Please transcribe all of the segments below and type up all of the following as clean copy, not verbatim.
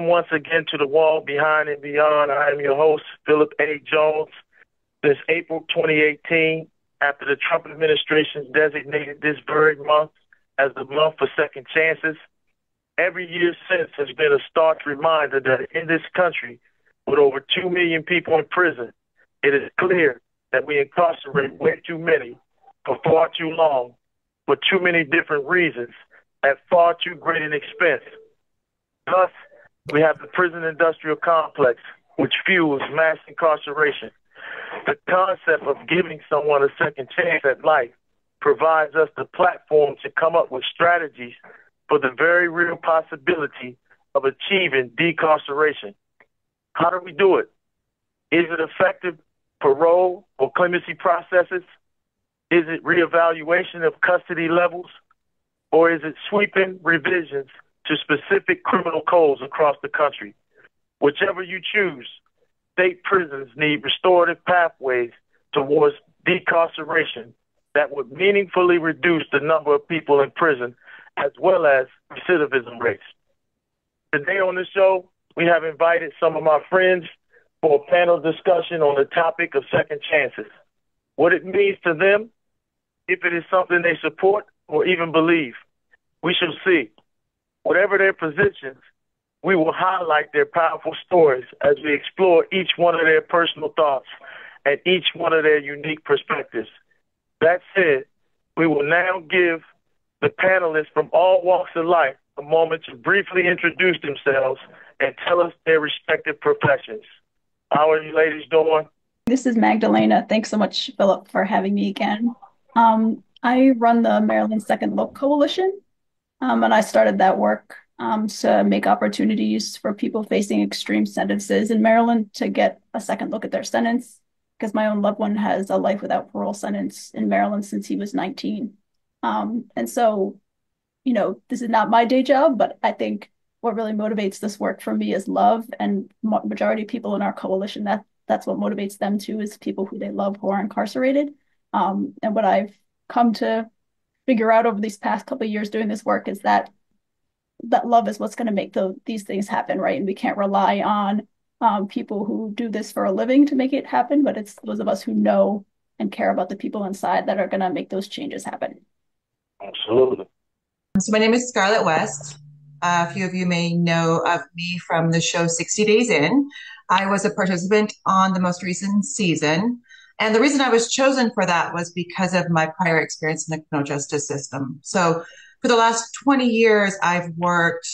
Welcome once again to the Wall Behind and Beyond. I am your host, Phillip A. Jones. Since April 2018, after the Trump administration designated this very month as the month for second chances, every year since has been a stark reminder that in this country, with over 2 million people in prison, it is clear that we incarcerate way too many for far too long, for too many different reasons, at far too great an expense. Thus, we have the prison industrial complex, which fuels mass incarceration. The concept of giving someone a second chance at life provides us the platform to come up with strategies for the very real possibility of achieving decarceration. How do we do it? Is it effective parole or clemency processes? Is it reevaluation of custody levels? Or is it sweeping revisions to specific criminal codes across the country? Whichever you choose, state prisons need restorative pathways towards decarceration that would meaningfully reduce the number of people in prison as well as recidivism rates. Today on the show, we have invited some of my friends for a panel discussion on the topic of second chances, what it means to them, if it is something they support or even believe. We shall see. Whatever their positions, we will highlight their powerful stories as we explore each one of their personal thoughts and each one of their unique perspectives. That said, we will now give the panelists from all walks of life a moment to briefly introduce themselves and tell us their respective professions. How are you ladies doing? This is Magdalena. Thanks so much, Philip, for having me again. I run the Maryland Second Look Coalition, and I started that work to make opportunities for people facing extreme sentences in Maryland to get a second look at their sentence, because my own loved one has a life without parole sentence in Maryland since he was 19. And so, this is not my day job, but I think what really motivates this work for me is love, and majority of people in our coalition, that's what motivates them too, is people who they love who are incarcerated. And what I've come to figure out over these past couple of years doing this work is that love is what's going to make these things happen, right? And we can't rely on people who do this for a living to make it happen, but it's those of us who know and care about the people inside that are going to make those changes happen. Absolutely. So my name is Scarlett West. A few of you may know of me from the show 60 Days In. I was a participant on the most recent season. And the reason I was chosen for that was because of my prior experience in the criminal justice system. So for the last 20 years, I've worked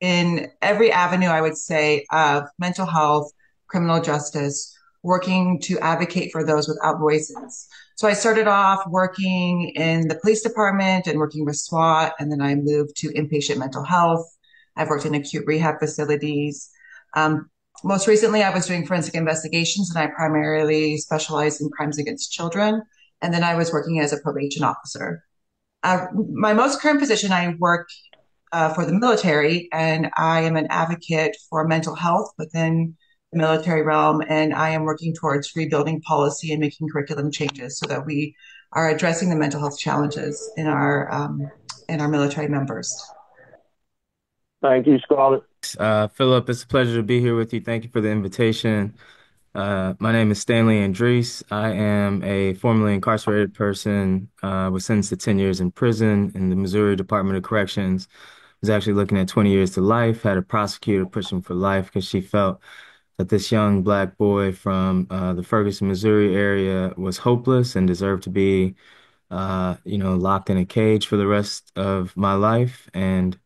in every avenue, I would say, of mental health, criminal justice, working to advocate for those without voices. So I started off working in the police department and working with SWAT, and then I moved to inpatient mental health. I've worked in acute rehab facilities. Most recently, I was doing forensic investigations, and I primarily specialized in crimes against children. And then I was working as a probation officer. My most current position, I work for the military, and I am an advocate for mental health within the military realm, and I am working towards rebuilding policy and making curriculum changes so that we are addressing the mental health challenges in our military members. Thank you, Scarlett. Philip, it's a pleasure to be here with you. Thank you for the invitation. My name is Stanley Andres. I am a formerly incarcerated person, was sentenced to 10 years in prison in the Missouri Department of Corrections. Was actually looking at 20 years to life, had a prosecutor pushing for life because she felt that this young black boy from the Ferguson, Missouri area was hopeless and deserved to be, locked in a cage for the rest of my life. And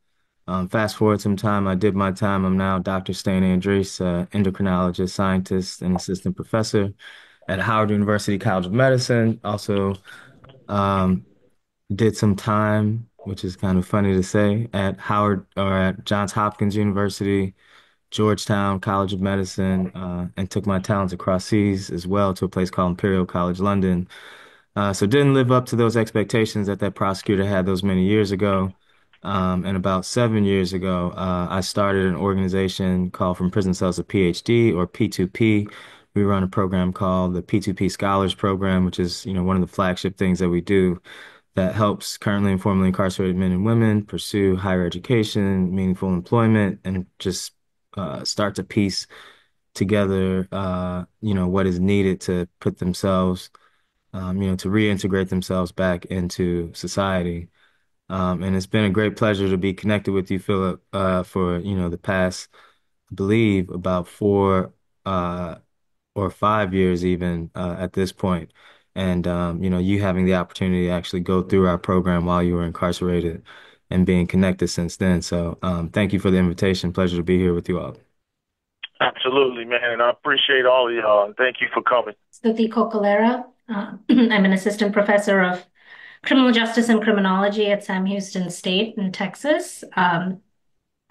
fast forward some time, I did my time. I'm now Dr. Stan Andres, endocrinologist, scientist, and assistant professor at Howard University College of Medicine. Also, um, did some time, which is kind of funny to say, at Howard or at Johns Hopkins University, Georgetown College of Medicine, and took my talents across seas as well to a place called Imperial College London. So didn't live up to those expectations that prosecutor had those many years ago. And about 7 years ago, I started an organization called From Prison Cells to PhD, or P2P. We run a program called the P2P Scholars Program, which is, one of the flagship things that we do that helps currently and formerly incarcerated men and women pursue higher education, meaningful employment, and just start to piece together, what is needed to put themselves, to reintegrate themselves back into society. And it's been a great pleasure to be connected with you, Philip, for, the past, I believe, about 4 or 5 years even at this point. And, you having the opportunity to actually go through our program while you were incarcerated and being connected since then. So thank you for the invitation. Pleasure to be here with you all. Absolutely, man. And I appreciate all of y'all. And thank you for coming. Stuti Kokalera. I'm an assistant professor of criminal justice and criminology at Sam Houston State in Texas. And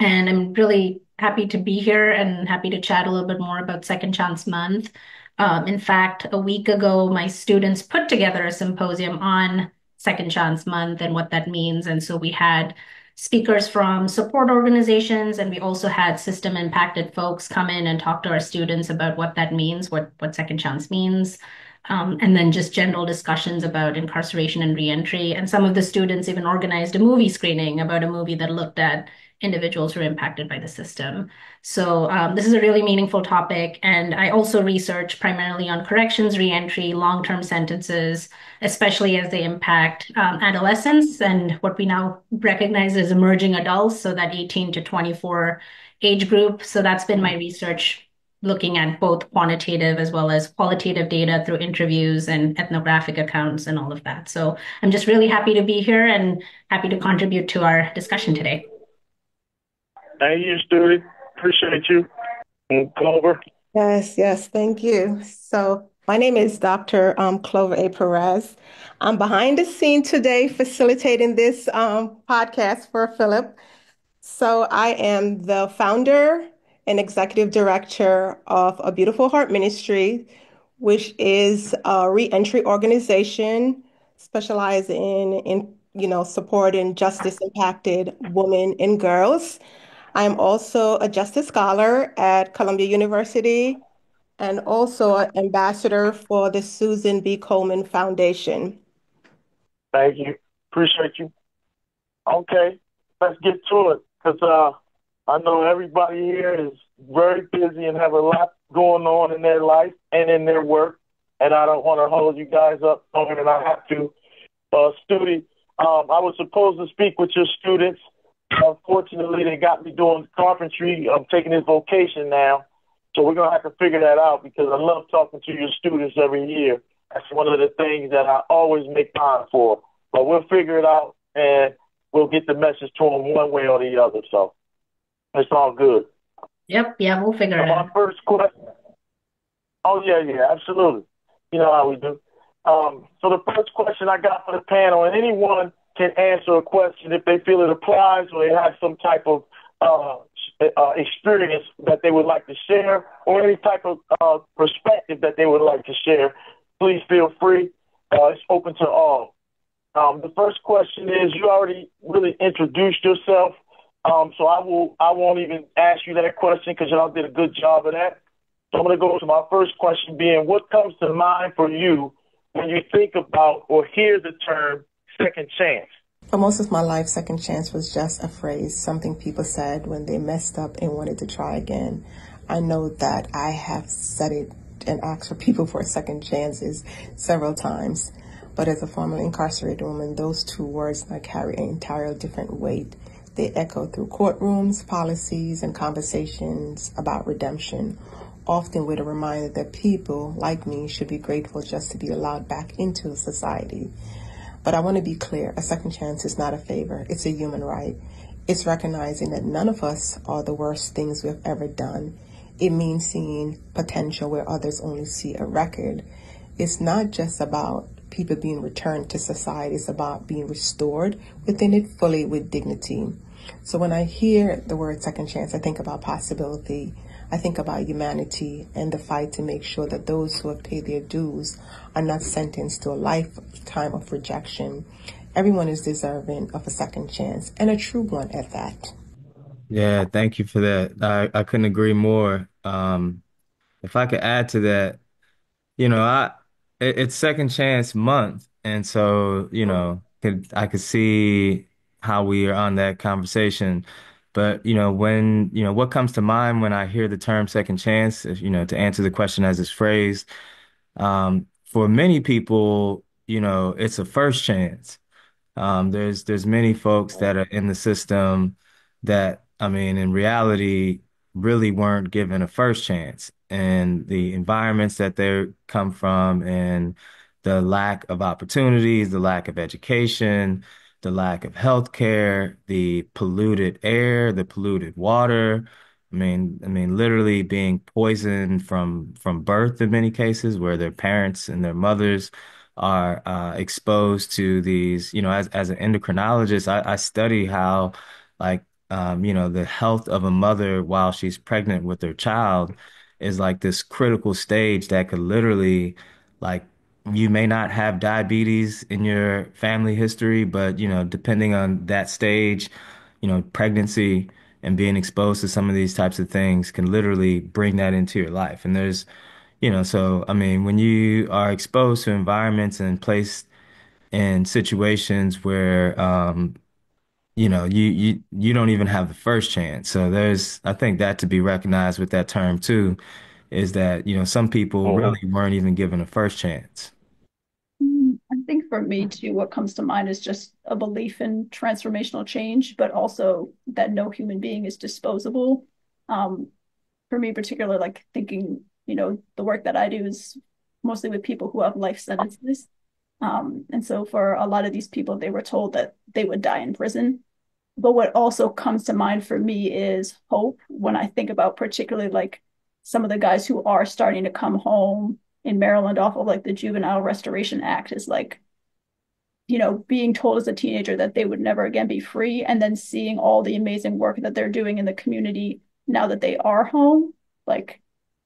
I'm really happy to be here and happy to chat a little bit more about Second Chance Month. In fact, a week ago, my students put together a symposium on Second Chance Month and what that means. And so we had speakers from support organizations, and we also had system impacted folks come in and talk to our students about what that means, what Second Chance means. And then just general discussions about incarceration and reentry. And some of the students even organized a movie screening about a movie that looked at individuals who are impacted by the system. So this is a really meaningful topic. And I also research primarily on corrections, reentry, long-term sentences, especially as they impact adolescents and what we now recognize as emerging adults, so that 18 to 24 age group. So that's been my research, looking at both quantitative as well as qualitative data through interviews and ethnographic accounts and all of that. So I'm just really happy to be here and happy to contribute to our discussion today. Thank you, Stuart. Appreciate you. And Clover. Yes, thank you. So my name is Dr. Clover A. Perez. I'm behind the scene today facilitating this podcast for Philip. So I am the founder and executive director of A Beautiful Heart Ministry, which is a reentry organization specializing in supporting justice impacted women and girls. I'm also a justice scholar at Columbia University and also an ambassador for the Susan B. Komen Foundation. Thank you. Appreciate you. Okay, let's get to it, because I know everybody here is very busy and have a lot going on in their life and in their work, and I don't want to hold you guys up longer than I have to. Studi, I was supposed to speak with your students. Unfortunately, they got me doing carpentry. I'm taking this vocation now, so we're going to have to figure that out, because I love talking to your students every year. That's one of the things that I always make time for. But we'll figure it out, and we'll get the message to them one way or the other. So it's all good. Yep, yeah, we'll figure it My out. first question. Oh, yeah, absolutely. You know how we do. So the first question I got for the panel, and anyone can answer a question if they feel it applies or they have some type of experience that they would like to share, or any type of perspective that they would like to share. Please feel free. It's open to all. The first question is, you already really introduced yourself, so I won't even ask you that question, because y'all did a good job of that. So I'm going to go to my first question, being, what comes to mind for you when you think about or hear the term second chance? For most of my life, second chance was just a phrase, something people said when they messed up and wanted to try again. I know that I have said it and asked for people for second chances several times. But as a formerly incarcerated woman, those two words now carry an entirely different weight. They echo through courtrooms, policies, and conversations about redemption, often with a reminder that people like me should be grateful just to be allowed back into society. But I want to be clear, a second chance is not a favor. It's a human right. It's recognizing that none of us are the worst things we've ever done. It means seeing potential where others only see a record. It's not just about people being returned to society. It's about being restored within it fully with dignity. So when I hear the word second chance, I think about possibility. I think about humanity and the fight to make sure that those who have paid their dues are not sentenced to a lifetime of rejection. Everyone is deserving of a second chance, and a true one at that. Yeah, thank you for that. I couldn't agree more. If I could add to that, you know, it's Second Chance Month, and so I could see how we are on that conversation. But, what comes to mind when I hear the term second chance, if, to answer the question as it's phrased, for many people, it's a first chance. There's many folks that are in the system that, I mean, in reality, really weren't given a first chance. And the environments that they come from and the lack of opportunities, the lack of education, the lack of health care, the polluted air, the polluted water. I mean, literally being poisoned from birth in many cases, where their parents and their mothers are exposed to these, as an endocrinologist, I study how, like, the health of a mother while she's pregnant with her child is like this critical stage that could literally, like, you may not have diabetes in your family history, but, depending on that stage, pregnancy and being exposed to some of these types of things can literally bring that into your life. And so, I mean, when you are exposed to environments and placed in situations where, you don't even have the first chance. So I think that to be recognized with that term too, is that, some people Mhm. really weren't even given a first chance. I think for me too, what comes to mind is just a belief in transformational change, but also that no human being is disposable. Um, for me, particularly, like thinking, the work that I do is mostly with people who have life sentences. And so for a lot of these people, they were told that they would die in prison. But what also comes to mind for me is hope when I think about particularly like some of the guys who are starting to come home in Maryland off of like the Juvenile Restoration Act is like, being told as a teenager that they would never again be free, and then seeing all the amazing work that they're doing in the community now that they are home. Like,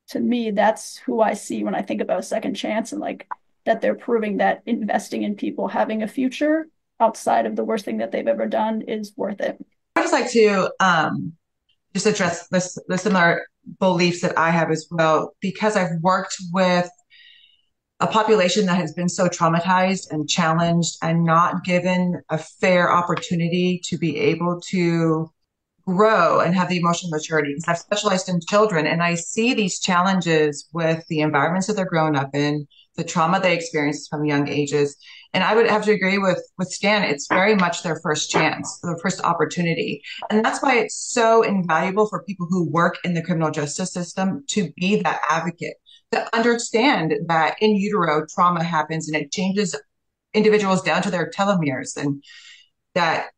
to me, that's who I see when I think about second chance, and like that they're proving that investing in people having a future outside of the worst thing that they've ever done is worth it. I just like to just address the similar beliefs that I have as well, because I've worked with a population that has been so traumatized and challenged and not given a fair opportunity to be able to grow and have the emotional maturity. Because I've specialized in children and I see these challenges with the environments that they're growing up in, the trauma they experience from young ages. And I would have to agree with Stan. It's very much their first chance, their first opportunity. And that's why it's so invaluable for people who work in the criminal justice system to be that advocate, to understand that in utero trauma happens and it changes individuals down to their telomeres, and that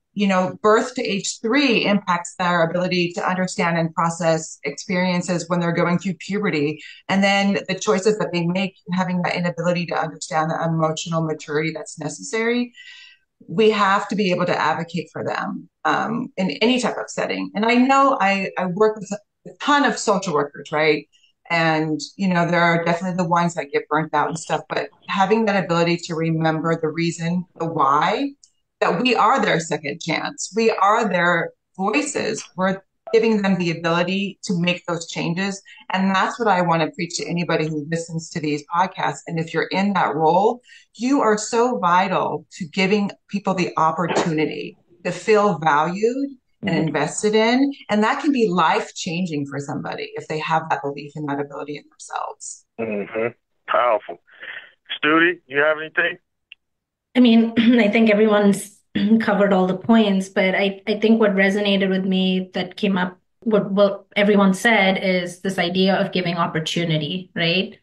birth to age 3 impacts their ability to understand and process experiences when they're going through puberty, and then the choices that they make, having that inability to understand the emotional maturity that's necessary. We have to be able to advocate for them in any type of setting. And I know I work with a ton of social workers, right? And, there are definitely the ones that get burnt out and stuff, but having that ability to remember the reason, the why, that we are their second chance. We are their voices. We're giving them the ability to make those changes. And that's what I want to preach to anybody who listens to these podcasts. And if you're in that role, you are so vital to giving people the opportunity to feel valued and invested in. And that can be life changing for somebody if they have that belief and that ability in themselves. Mm-hmm. Powerful. Studi, you have anything? I mean, I think everyone's covered all the points, but I think what resonated with me that came up, what everyone said is this idea of giving opportunity, right?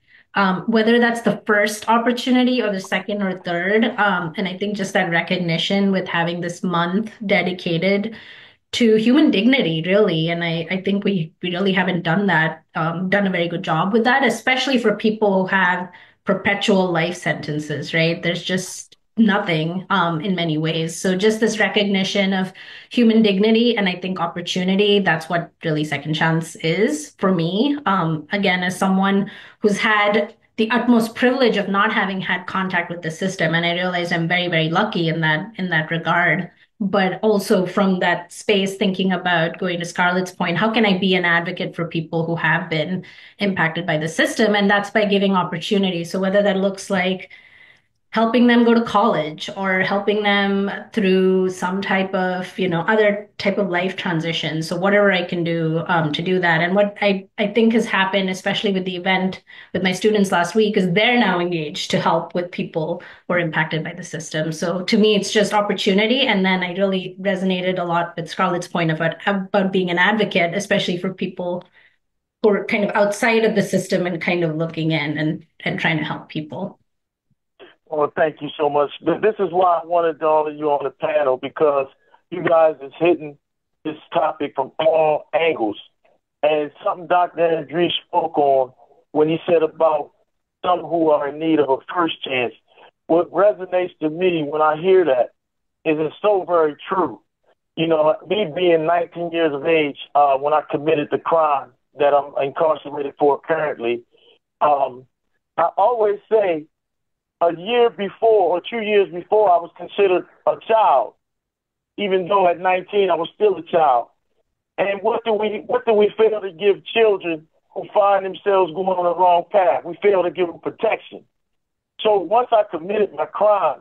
Whether that's the first opportunity or the second or third. And I think just that recognition with having this month dedicated to human dignity, really. And I think we really haven't done that, done a very good job with that, especially for people who have perpetual life sentences, right? There's just nothing in many ways. So just this recognition of human dignity and I think opportunity, that's what really second chance is for me. Again, as someone who's had the utmost privilege of not having had contact with the system, and I realize I'm very, very lucky in that regard, but also from that space, thinking about going to Scarlett's point, how can I be an advocate for people who have been impacted by the system? And that's by giving opportunity. So whether that looks like helping them go to college or helping them through some type of, other type of life transition. So whatever I can do to do that. And what I think has happened, especially with the event with my students last week, is they're now engaged to help with people who are impacted by the system. So to me, it's just opportunity. And then I really resonated a lot with Scarlett's point about being an advocate, especially for people who are kind of outside of the system and kind of looking in and trying to help people. Well, thank you so much. This is why I wanted all of you on the panel, because you guys is hitting this topic from all angles. And it's something Dr. Andrews spoke on when he said about some who are in need of a first chance. What resonates to me when I hear that is it's so very true. You know, me being 19 years of age when I committed the crime that I'm incarcerated for currently, I always say a year before or 2 years before I was considered a child, even though at 19 I was still a child. And what do we fail to give children who find themselves going on the wrong path? We fail to give them protection. So once I committed my crime,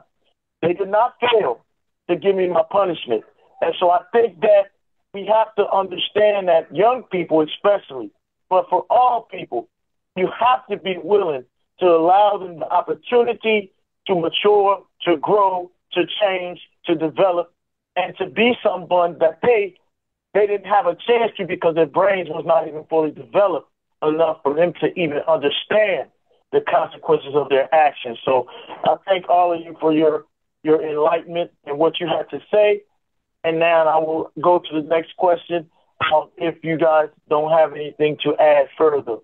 they did not fail to give me my punishment. And so I think that we have to understand that young people especially, but for all people, you have to be willing to allow them the opportunity to mature, to grow, to change, to develop, and to be someone that they didn't have a chance to because their brains was not even fully developed enough for them to even understand the consequences of their actions. So I thank all of you for your enlightenment and what you had to say. And now I will go to the next question if you guys don't have anything to add further.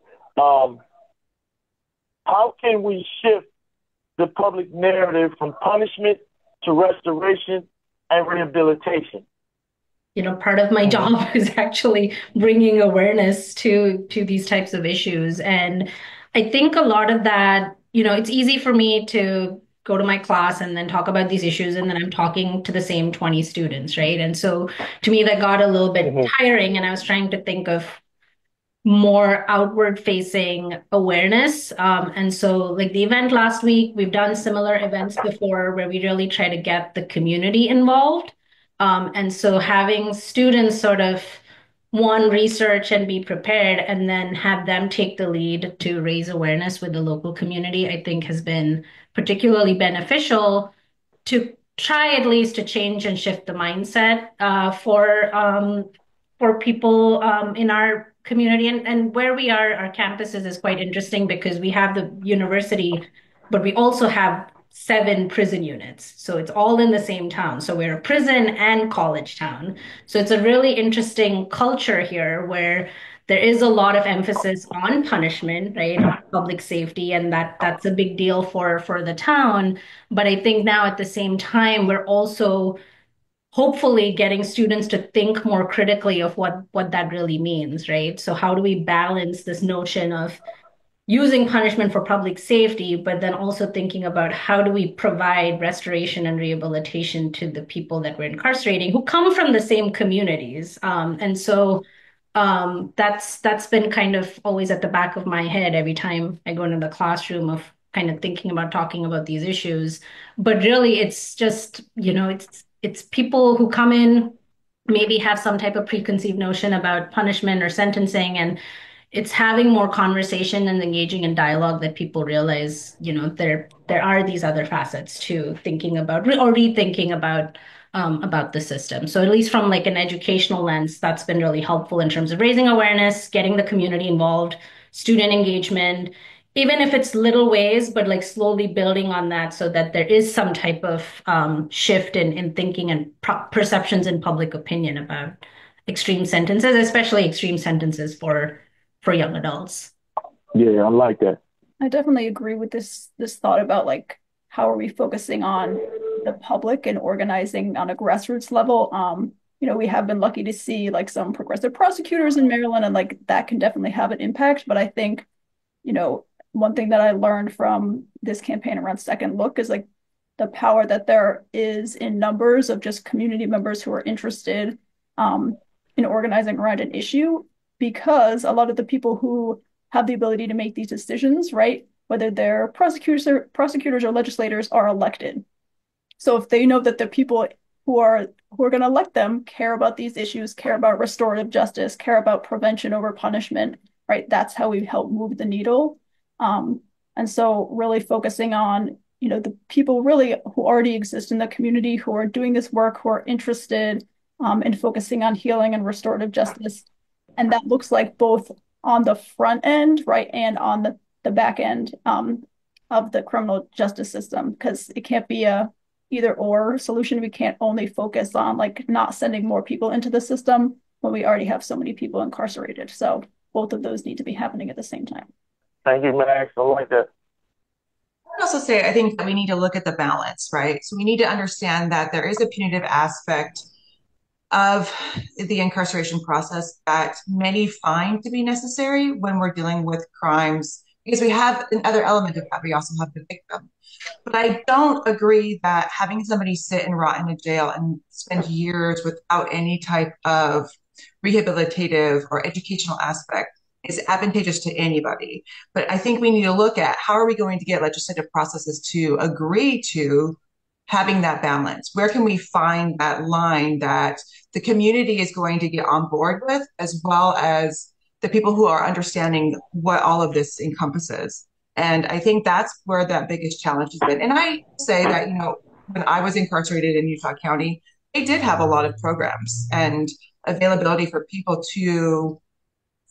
How can we shift the public narrative from punishment to restoration and rehabilitation? Part of my job is actually bringing awareness to these types of issues. And I think a lot of that, it's easy for me to go to my class and then talk about these issues, and then I'm talking to the same 20 students, right? And so to me, that got a little bit tiring, and I was trying to think of more outward facing awareness. And so like the event last week, we've done similar events before where we really try to get the community involved. And so having students sort of research and be prepared and then have them take the lead to raise awareness with the local community, I think has been particularly beneficial to try at least to change and shift the mindset for people in our community. And where we are, our campuses is quite interesting because we have the university, but we also have 7 prison units. So it's all in the same town. So we're a prison and college town. So it's a really interesting culture here where there is a lot of emphasis on punishment, right? On public safety, and that's a big deal for the town. But I think now at the same time, we're also hopefully getting students to think more critically of what that really means, right? So how do we balance this notion of using punishment for public safety, but then also thinking about how do we provide restoration and rehabilitation to the people that we're incarcerating who come from the same communities. And so that's been kind of always at the back of my head every time I go into the classroom of kind of thinking about talking about these issues. But really, it's just, it's people who come in, maybe have some type of preconceived notion about punishment or sentencing, and it's having more conversation and engaging in dialogue that people realize, there are these other facets to thinking about or rethinking about the system. So at least from like an educational lens, that's been really helpful in terms of raising awareness, getting the community involved, student engagement, even if it's little ways, but like slowly building on that so that there is some type of shift in thinking and perceptions in public opinion about extreme sentences, especially extreme sentences for young adults. Yeah, I like that. I definitely agree with this thought about like how are we focusing on the public and organizing on a grassroots level. We have been lucky to see like some progressive prosecutors in Maryland, and like that can definitely have an impact. But I think, one thing that I learned from this campaign around Second Look is like the power that there is in numbers of just community members who are interested in organizing around an issue, because a lot of the people who have the ability to make these decisions, right, whether they're prosecutors or legislators, are elected. So if they know that the people who are going to elect them care about these issues, care about restorative justice, care about prevention over punishment, right? That's how we help move the needle. And so really focusing on, the people really who already exist in the community, who are doing this work, who are interested in focusing on healing and restorative justice. And that looks like both on the front end, right, and on the back end of the criminal justice system, because it can't be a either or solution. We can't only focus on like not sending more people into the system when we already have so many people incarcerated. So both of those need to be happening at the same time. Thank you, Max. I like that. I would also say I think that we need to look at the balance, right? So we need to understand that there is a punitive aspect of the incarceration process that many find to be necessary when we're dealing with crimes, because we have another element of that. We also have the victim. But I don't agree that having somebody sit and rot in a jail and spend years without any type of rehabilitative or educational aspect is advantageous to anybody. But I think we need to look at how are we going to get legislative processes to agree to having that balance? Where can we find that line that the community is going to get on board with, as well as the people who are understanding what all of this encompasses? And I think that's where that biggest challenge has been. And I say that, when I was incarcerated in Utah County, they did have a lot of programs and availability for people to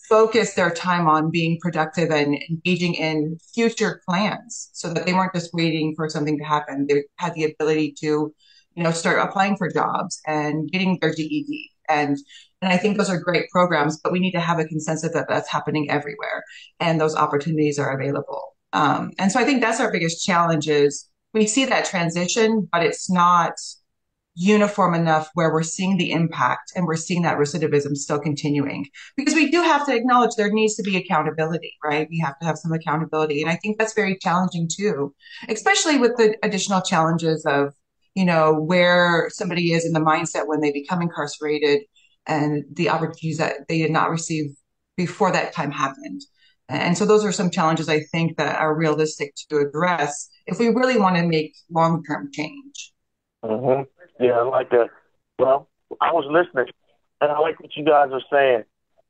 focus their time on being productive and engaging in future plans so that they weren't just waiting for something to happen. They had the ability to, start applying for jobs and getting their GED. And I think those are great programs, but we need to have a consensus that that's happening everywhere and those opportunities are available. And so I think that's our biggest challenge is we see that transition, but it's not uniform enough where we're seeing the impact and we're seeing that recidivism still continuing, because we do have to acknowledge there needs to be accountability, right? We have to have some accountability. And I think that's very challenging too, especially with the additional challenges of, where somebody is in the mindset when they become incarcerated and the opportunities that they did not receive before that time happened. And so those are some challenges I think that are realistic to address if we really want to make long-term change. Mm-hmm. Yeah, I like that. Well, I was listening, and I like what you guys are saying.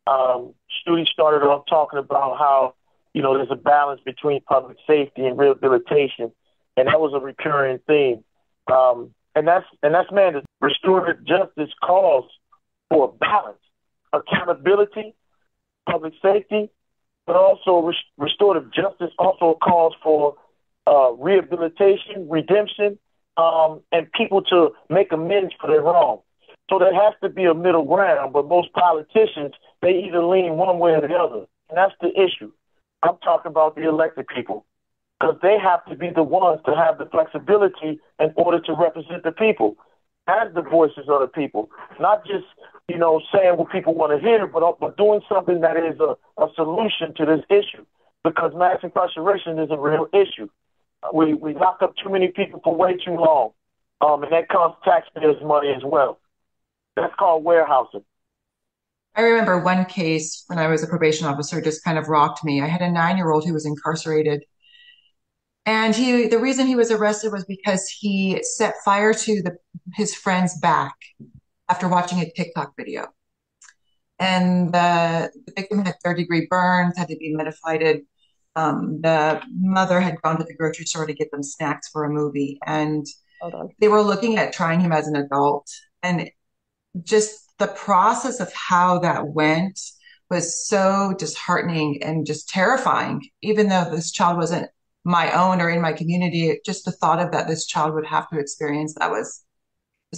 Studi started off talking about how, there's a balance between public safety and rehabilitation, and that was a recurring theme. And that's man, the restorative justice calls for a balance, accountability, public safety, but also restorative justice also calls for rehabilitation, redemption, and people to make amends for their wrong. So there has to be a middle ground, but most politicians, they either lean one way or the other. And that's the issue. I'm talking about the elected people, because they have to be the ones to have the flexibility in order to represent the people as the voices of the people, not just, saying what people want to hear, but doing something that is a solution to this issue, because mass incarceration is a real issue. We lock up too many people for way too long, and that costs taxpayers money as well. That's called warehousing. I remember one case when I was a probation officer just kind of rocked me. I had a 9-year-old who was incarcerated, and the reason he was arrested was because he set fire to his friend's back after watching a TikTok video. And the victim had third-degree burns, had to be medicated. The mother had gone to the grocery store to get them snacks for a movie, and they were looking at trying him as an adult. And just the process of how that went was so disheartening and just terrifying. Even though this child wasn't my own or in my community, just the thought of that this child would have to experience that was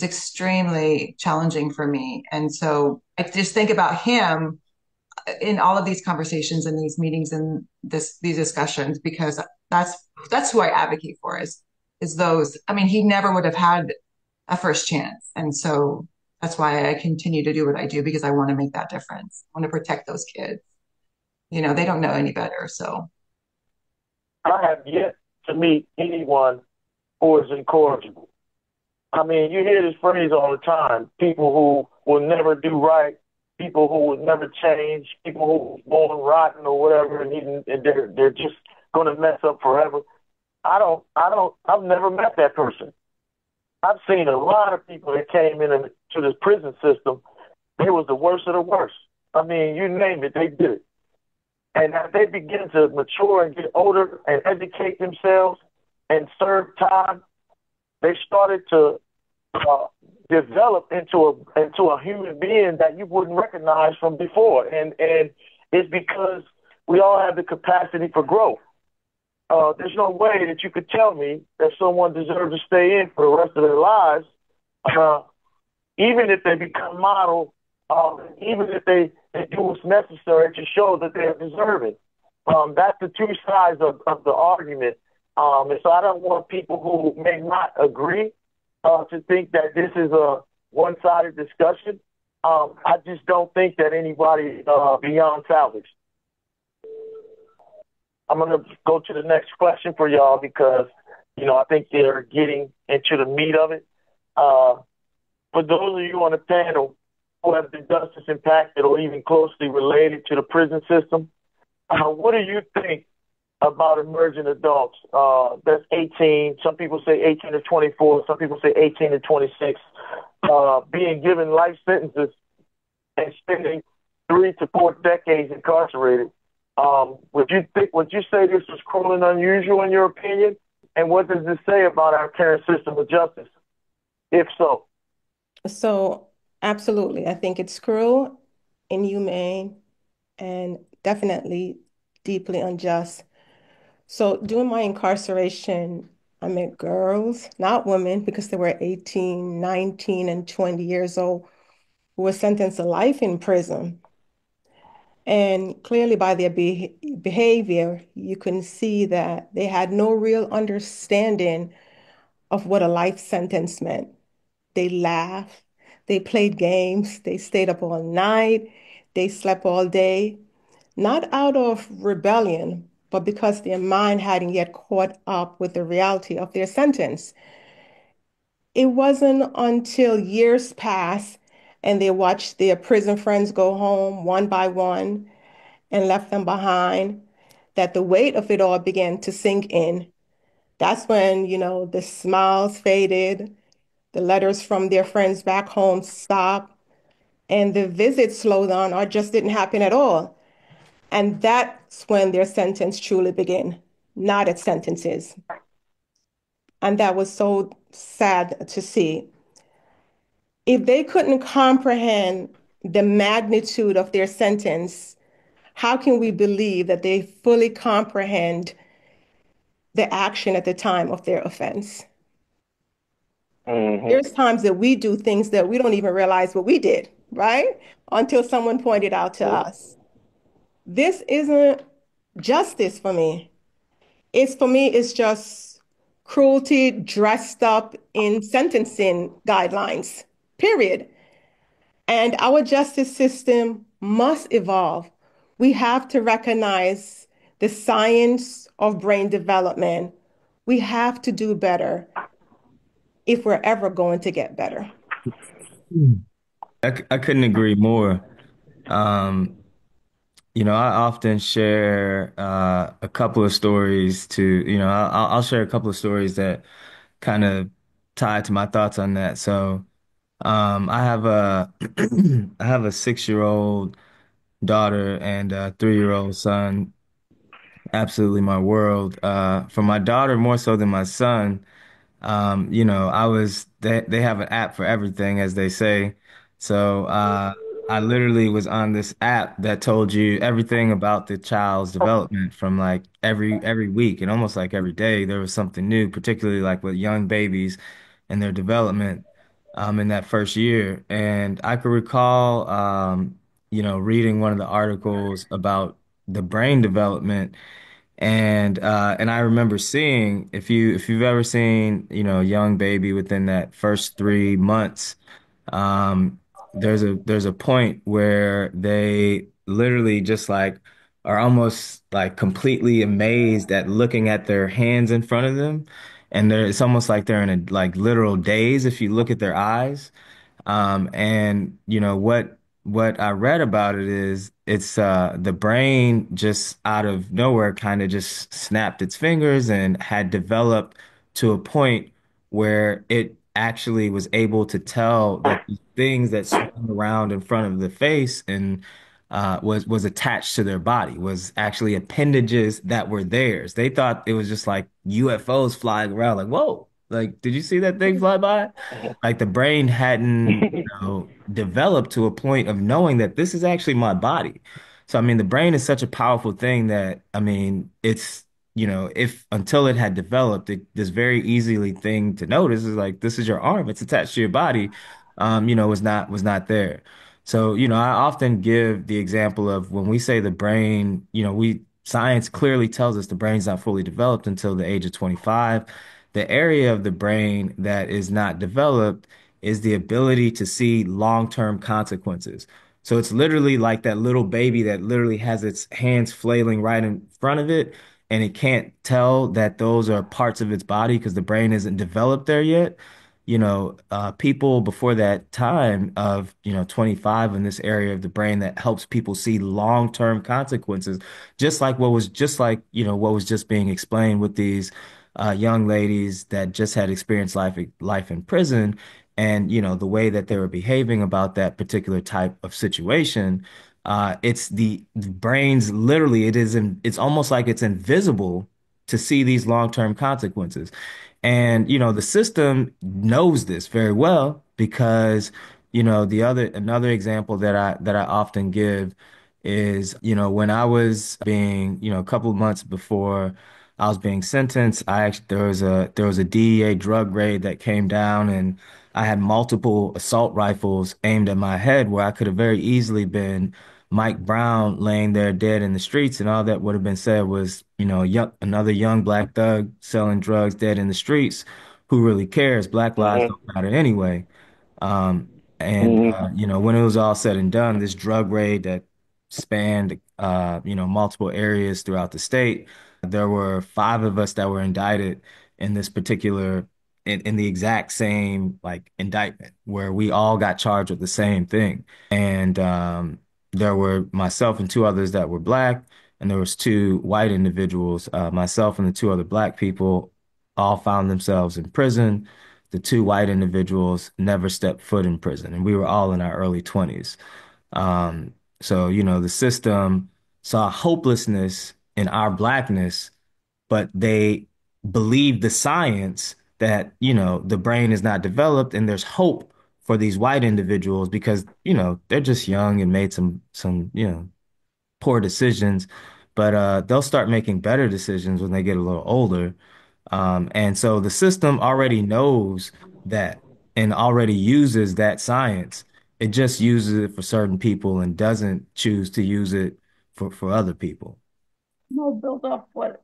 extremely challenging for me. And so I just think about him in all of these conversations and these meetings and these discussions, because that's who I advocate for is those. I mean, he never would have had a first chance. And so that's why I continue to do what I do, because I want to make that difference. I want to protect those kids. They don't know any better. So I have yet to meet anyone who is incorrigible. I mean, you hear this phrase all the time, people who will never do right, people who will never change, people who are born rotten or whatever, and they're just going to mess up forever. I've never met that person. I've seen a lot of people that came into this prison system. They was the worst of the worst. I mean, you name it, they did it. And as they begin to mature and get older and educate themselves and serve time, they started to uh, develop into a human being that you wouldn't recognize from before. And it's because we all have the capacity for growth. There's no way that you could tell me that someone deserves to stay in for the rest of their lives, uh, even if they become model, even if they do what's necessary to show that they're deserving. That's the two sides of the argument. And so I don't want people who may not agree to think that this is a one-sided discussion. I just don't think that anybody beyond salvage. I'm going to go to the next question for y'all because, I think they're getting into the meat of it. For those of you on the panel who have been justice impacted or even closely related to the prison system, what do you think about emerging adults? That's 18. Some people say 18 to 24. Some people say 18 to 26. Being given life sentences and spending 3 to 4 decades incarcerated. Would you say this was cruel and unusual in your opinion? And what does this say about our current system of justice? If so. So, absolutely. I think it's cruel, inhumane, and definitely deeply unjust. So, during my incarceration, I met girls, not women, because they were 18, 19, and 20 years old, who were sentenced to life in prison. And clearly, by their behavior, you can see that they had no real understanding of what a life sentence meant. They laughed, they played games, they stayed up all night, they slept all day, not out of rebellion, but because their mind hadn't yet caught up with the reality of their sentence. It wasn't until years passed and they watched their prison friends go home one by one and left them behind that the weight of it all began to sink in. That's when, the smiles faded, the letters from their friends back home stopped, and the visits slowed down or just didn't happen at all. And that's when their sentence truly began, not its sentences. And that was so sad to see. If they couldn't comprehend the magnitude of their sentence, how can we believe that they fully comprehend the action at the time of their offense? Mm-hmm. There's times that we do things that we don't even realize what we did, right? Until someone pointed out to us. This isn't justice for me. For me, it's just cruelty dressed up in sentencing guidelines, period. And our justice system must evolve. We have to recognize the science of brain development. We have to do better if we're ever going to get better. I couldn't agree more. Um, I often share a couple of stories to, I'll share a couple of stories that kind of tie to my thoughts on that. So, I have a I have a 6-year-old daughter and a 3-year-old son. Absolutely my world. For my daughter more so than my son. They have an app for everything, as they say. So I literally was on this app that told you everything about the child's development from like every week and almost like every day there was something new, particularly like with young babies and their development in that first year. And I could recall reading one of the articles about the brain development and I remember seeing if you've ever seen, a young baby within that first 3 months, um, there's a point where they literally just like are almost like completely amazed at looking at their hands in front of them. And it's almost like they're in a like literal daze if you look at their eyes. And what what I read about it is it's the brain just out of nowhere kind of just snapped its fingers and had developed to a point where it actually was able to tell that the things that swung around in front of the face and was attached to their body, was actually appendages that were theirs. They thought it was just like UFOs flying around, like, whoa, like, did you see that thing fly by? Like the brain hadn't, developed to a point of knowing that this is actually my body. So, I mean, the brain is such a powerful thing that, I mean, it's, if until it had developed, this very easily thing to notice is like, this is your arm, it's attached to your body, was not there. So, I often give the example of when we say the brain, science clearly tells us the brain's not fully developed until the age of 25. The area of the brain that is not developed is the ability to see long-term consequences. So it's literally like that little baby that literally has its hands flailing right in front of it, and it can't tell that those are parts of its body because the brain isn't developed there yet. People before that time of, 25 in this area of the brain that helps people see long-term consequences, what was just being explained with these young ladies that just had experienced life in prison, and the way that they were behaving about that particular type of situation. It's the brains literally, it's almost like it's invisible to see these long-term consequences. And, the system knows this very well because, another example that I often give is, when I was being, a couple of months before I was being sentenced, there was a DEA drug raid that came down, and I had multiple assault rifles aimed at my head where I could have very easily been Mike Brown laying there dead in the streets, and all that would have been said was, another young black thug selling drugs dead in the streets. Who really cares? Black lives Hmm. don't matter anyway. Um, and Hmm. when it was all said and done, this drug raid that spanned multiple areas throughout the state, there were five of us that were indicted in this particular in the exact same like indictment where we all got charged with the same thing. And there were myself and two others that were black, and there was two white individuals. Myself and the two other black people all found themselves in prison. The two white individuals never stepped foot in prison, and we were all in our early 20s. So, the system saw hopelessness in our blackness, but they believed the science that, the brain is not developed and there's hope for these white individuals because, they're just young and made some, poor decisions, but they'll start making better decisions when they get a little older. And so the system already knows that and already uses that science. It just uses it for certain people and doesn't choose to use it for other people. I'll build off what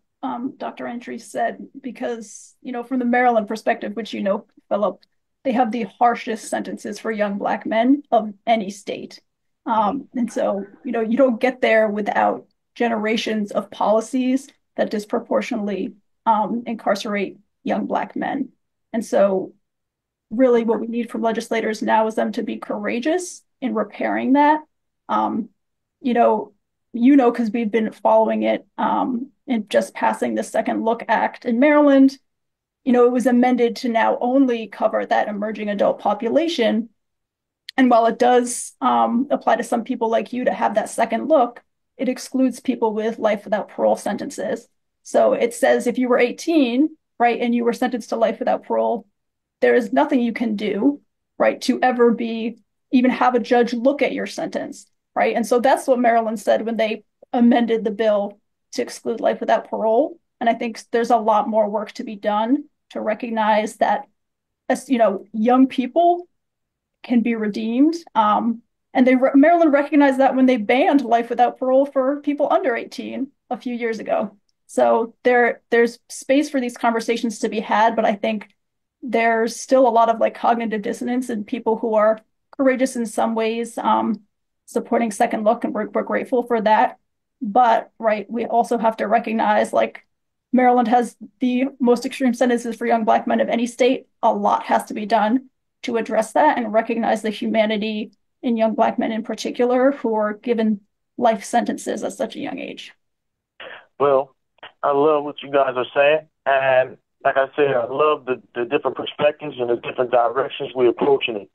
Dr. Entry said because, from the Maryland perspective, which Philip, they have the harshest sentences for young black men of any state. And so, you don't get there without generations of policies that disproportionately incarcerate young black men. And so, really, what we need from legislators now is them to be courageous in repairing that. Um, you know, because we've been following it and just passing the Second Look Act in Maryland. It was amended to now only cover that emerging adult population. And while it does apply to some people like you to have that second look, it excludes people with life without parole sentences. So it says if you were 18, right, and you were sentenced to life without parole, there is nothing you can do, right, to ever be even have a judge look at your sentence, right? And so that's what Maryland said when they amended the bill to exclude life without parole. And I think there's a lot more work to be done to recognize that as young people can be redeemed. And Maryland recognized that when they banned life without parole for people under 18 a few years ago. So there's space for these conversations to be had, but I think there's still a lot of like cognitive dissonance in people who are courageous in some ways, supporting Second Look, and we're grateful for that. But right, we also have to recognize like Maryland has the most extreme sentences for young black men of any state. A lot has to be done to address that and recognize the humanity in young Black men in particular who are given life sentences at such a young age? Well, I love what you guys are saying. And like I said, I love the different perspectives and the different directions we're approaching it.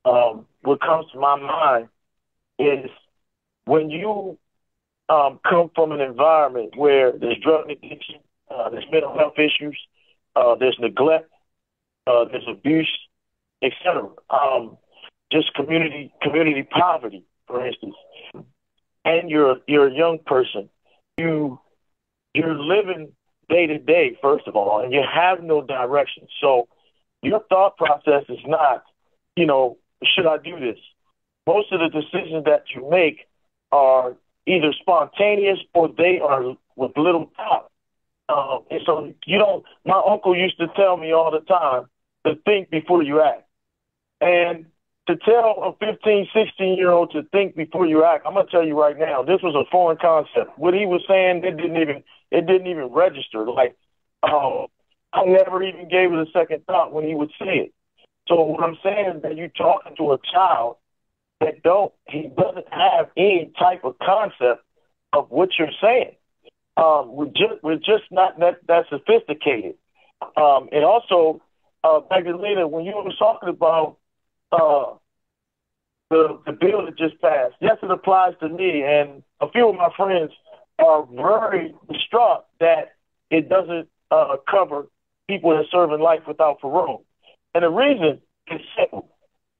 What comes to my mind is when you come from an environment where there's drug addiction, there's mental health issues, there's neglect, there's abuse, etc. Just community poverty, for instance. And you're a young person. You you're living day to day, first of all, and you have no direction. So your thought process is not, should I do this? Most of the decisions that you make are either spontaneous or they are with little thought. And so you don't, my uncle used to tell me all the time to think before you act. And to tell a 15, 16-year-old to think before you act, I'm going to tell you right now, this was a foreign concept. What he was saying, it didn't even register. Like, I never even gave it a second thought when he would say it. So what I'm saying is that you're talking to a child he doesn't have any type of concept of what you're saying. We're just not that sophisticated. And also, Magdalena, when you were talking about uh, the bill that just passed, yes, it applies to me, and a few of my friends are very distraught that it doesn't cover people that serve in life without parole. And the reason is simple.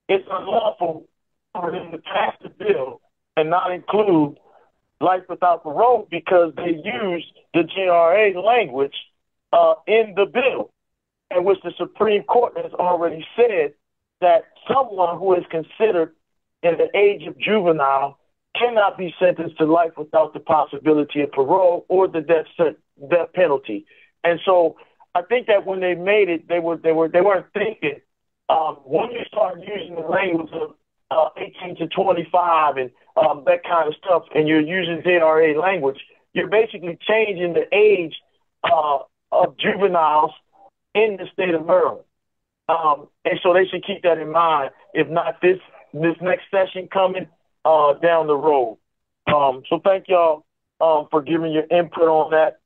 It's unlawful for them to pass the bill and not include life without parole because they use the JRA language in the bill, in which the Supreme Court has already said that someone who is considered in the age of juvenile cannot be sentenced to life without the possibility of parole or the death penalty. And so I think that when they made it, they weren't thinking. When you start using the language of 18 to 25 and that kind of stuff, and you're using JRA language, you're basically changing the age of juveniles in the state of Maryland. And so they should keep that in mind, if not this next session coming down the road. So thank y'all for giving your input on that.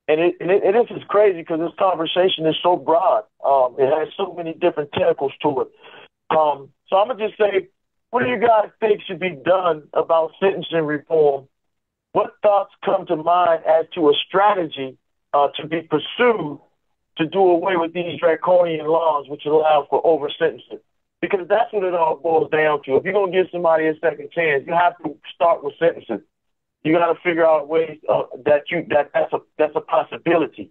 And it is crazy because this conversation is so broad. It has so many different tentacles to it. So I'm going to just say, what do you guys think should be done about sentencing reform? What thoughts come to mind as to a strategy to be pursued to do away with these draconian laws which allow for over-sentencing? Because that's what it all boils down to. If you're going to give somebody a second chance, you have to start with sentencing. You got to figure out ways that's a possibility.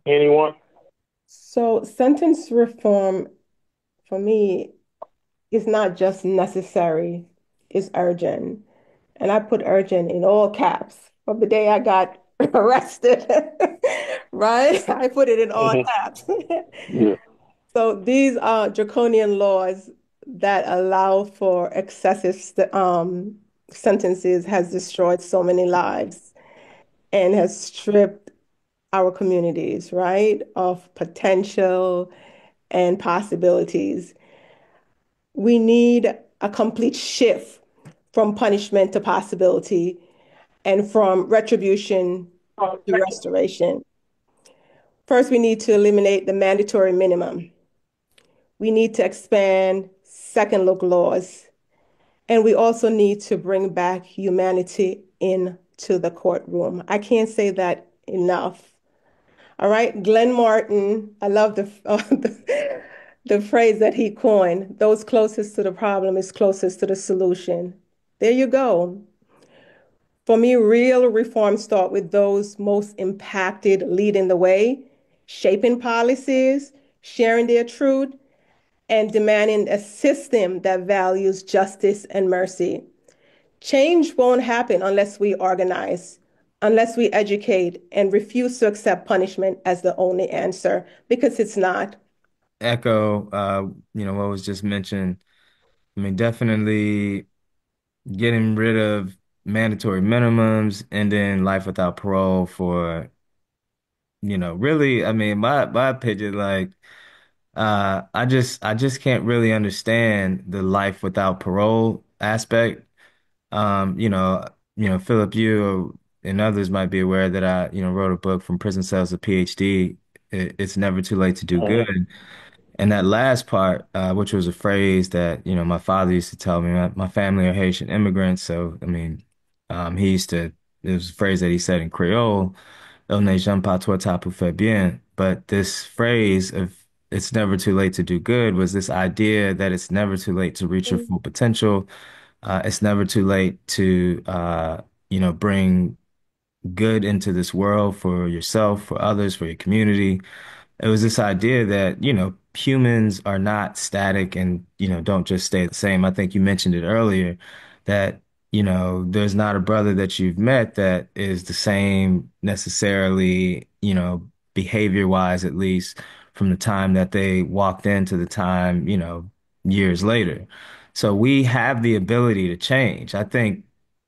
Anyone? So sentence reform for me is not just necessary, it's urgent. And I put urgent in all caps from the day I got arrested, right? I put it in all caps. Yeah. So these are draconian laws that allow for excessive sentences has destroyed so many lives and has stripped our communities, right, of potential and possibilities. We need a complete shift from punishment to possibility and from retribution to restoration. First, we need to eliminate the mandatory minimum. We need to expand second look laws. And we also need to bring back humanity into the courtroom. I can't say that enough. All right, Glenn Martin, I love the phrase that he coined, those closest to the problem is closest to the solution. There you go. For me, real reforms start with those most impacted leading the way, shaping policies, sharing their truth, and demanding a system that values justice and mercy. Change won't happen unless we organize, unless we educate and refuse to accept punishment as the only answer, because it's not. Echo, what was just mentioned. I mean, definitely getting rid of mandatory minimums and then life without parole for, really, I mean, my opinion, like, I just can't really understand the life without parole aspect. Um, you know, Philip, you and others might be aware that I, wrote a book From Prison Cells to PhD. It's never too late to do Mhm. good. And that last part, which was a phrase that, my father used to tell me, my family are Haitian immigrants. So, I mean, he used to, it was a phrase that he said in Creole, "Il n'est jamais pas trop tard pour faire bien." But this phrase of it's never too late to do good was this idea that it's never too late to reach your full potential. It's never too late to, bring good into this world for yourself, for others, for your community. It was this idea that, humans are not static and, don't just stay the same. I think you mentioned it earlier that, there's not a brother that you've met that is the same necessarily, behavior wise, at least from the time that they walked in to the time, years later. So we have the ability to change. I think,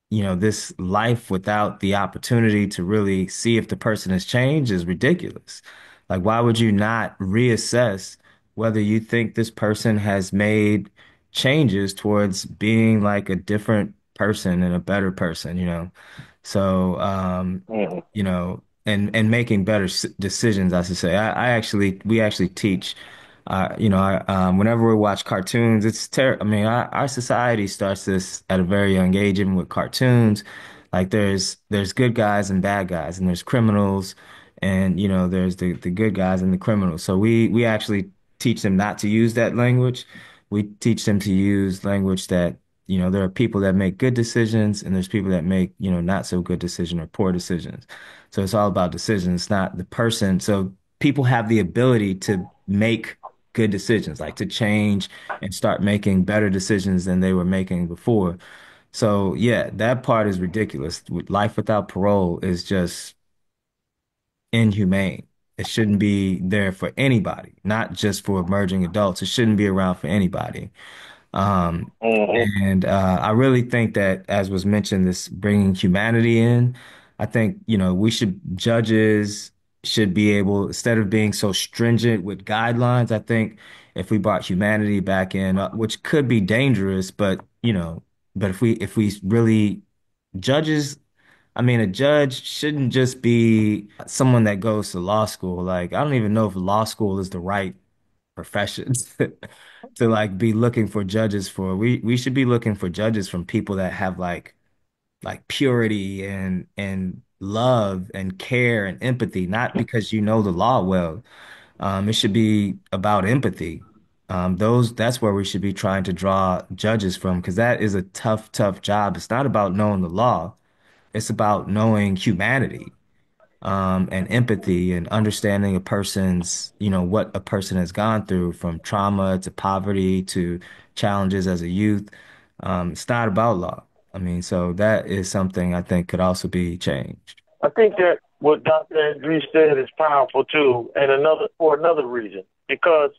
this life without the opportunity to really see if the person has changed is ridiculous. Like, why would you not reassess whether you think this person has made changes towards being like a different person and a better person, So, Mhm. and making better decisions, I should say. We actually teach, whenever we watch cartoons, it's ter I mean, our society starts this at a very young age, even with cartoons. Like there's good guys and bad guys, and there's criminals, and there's the good guys and the criminals. So we actually teach them not to use that language. We teach them to use language that, there are people that make good decisions and there's people that make, not so good decisions or poor decisions. So it's all about decisions, not the person. So people have the ability to make good decisions, like to change and start making better decisions than they were making before. So yeah, that part is ridiculous. Life without parole is just inhumane. It shouldn't be there for anybody, not just for emerging adults. It shouldn't be around for anybody. Um, Mhm. and I really think that, as was mentioned, this bringing humanity in, I think, judges should be able, instead of being so stringent with guidelines, I think if we brought humanity back in, which could be dangerous, but, but if we really, judges, I mean, a judge shouldn't just be someone that goes to law school. Like, I don't even know if law school is the right professions to like be looking for judges for. We should be looking for judges from people that have like purity and love and care and empathy, not because you know the law well. It should be about empathy. That's where we should be trying to draw judges from, because that is a tough, tough job. It's not about knowing the law. It's about knowing humanity, and empathy and understanding a person's, what a person has gone through from trauma to poverty to challenges as a youth. It's not about law. I mean, so that is something I think could also be changed. I think that what Dr. Andrews said is powerful too, and another reason, because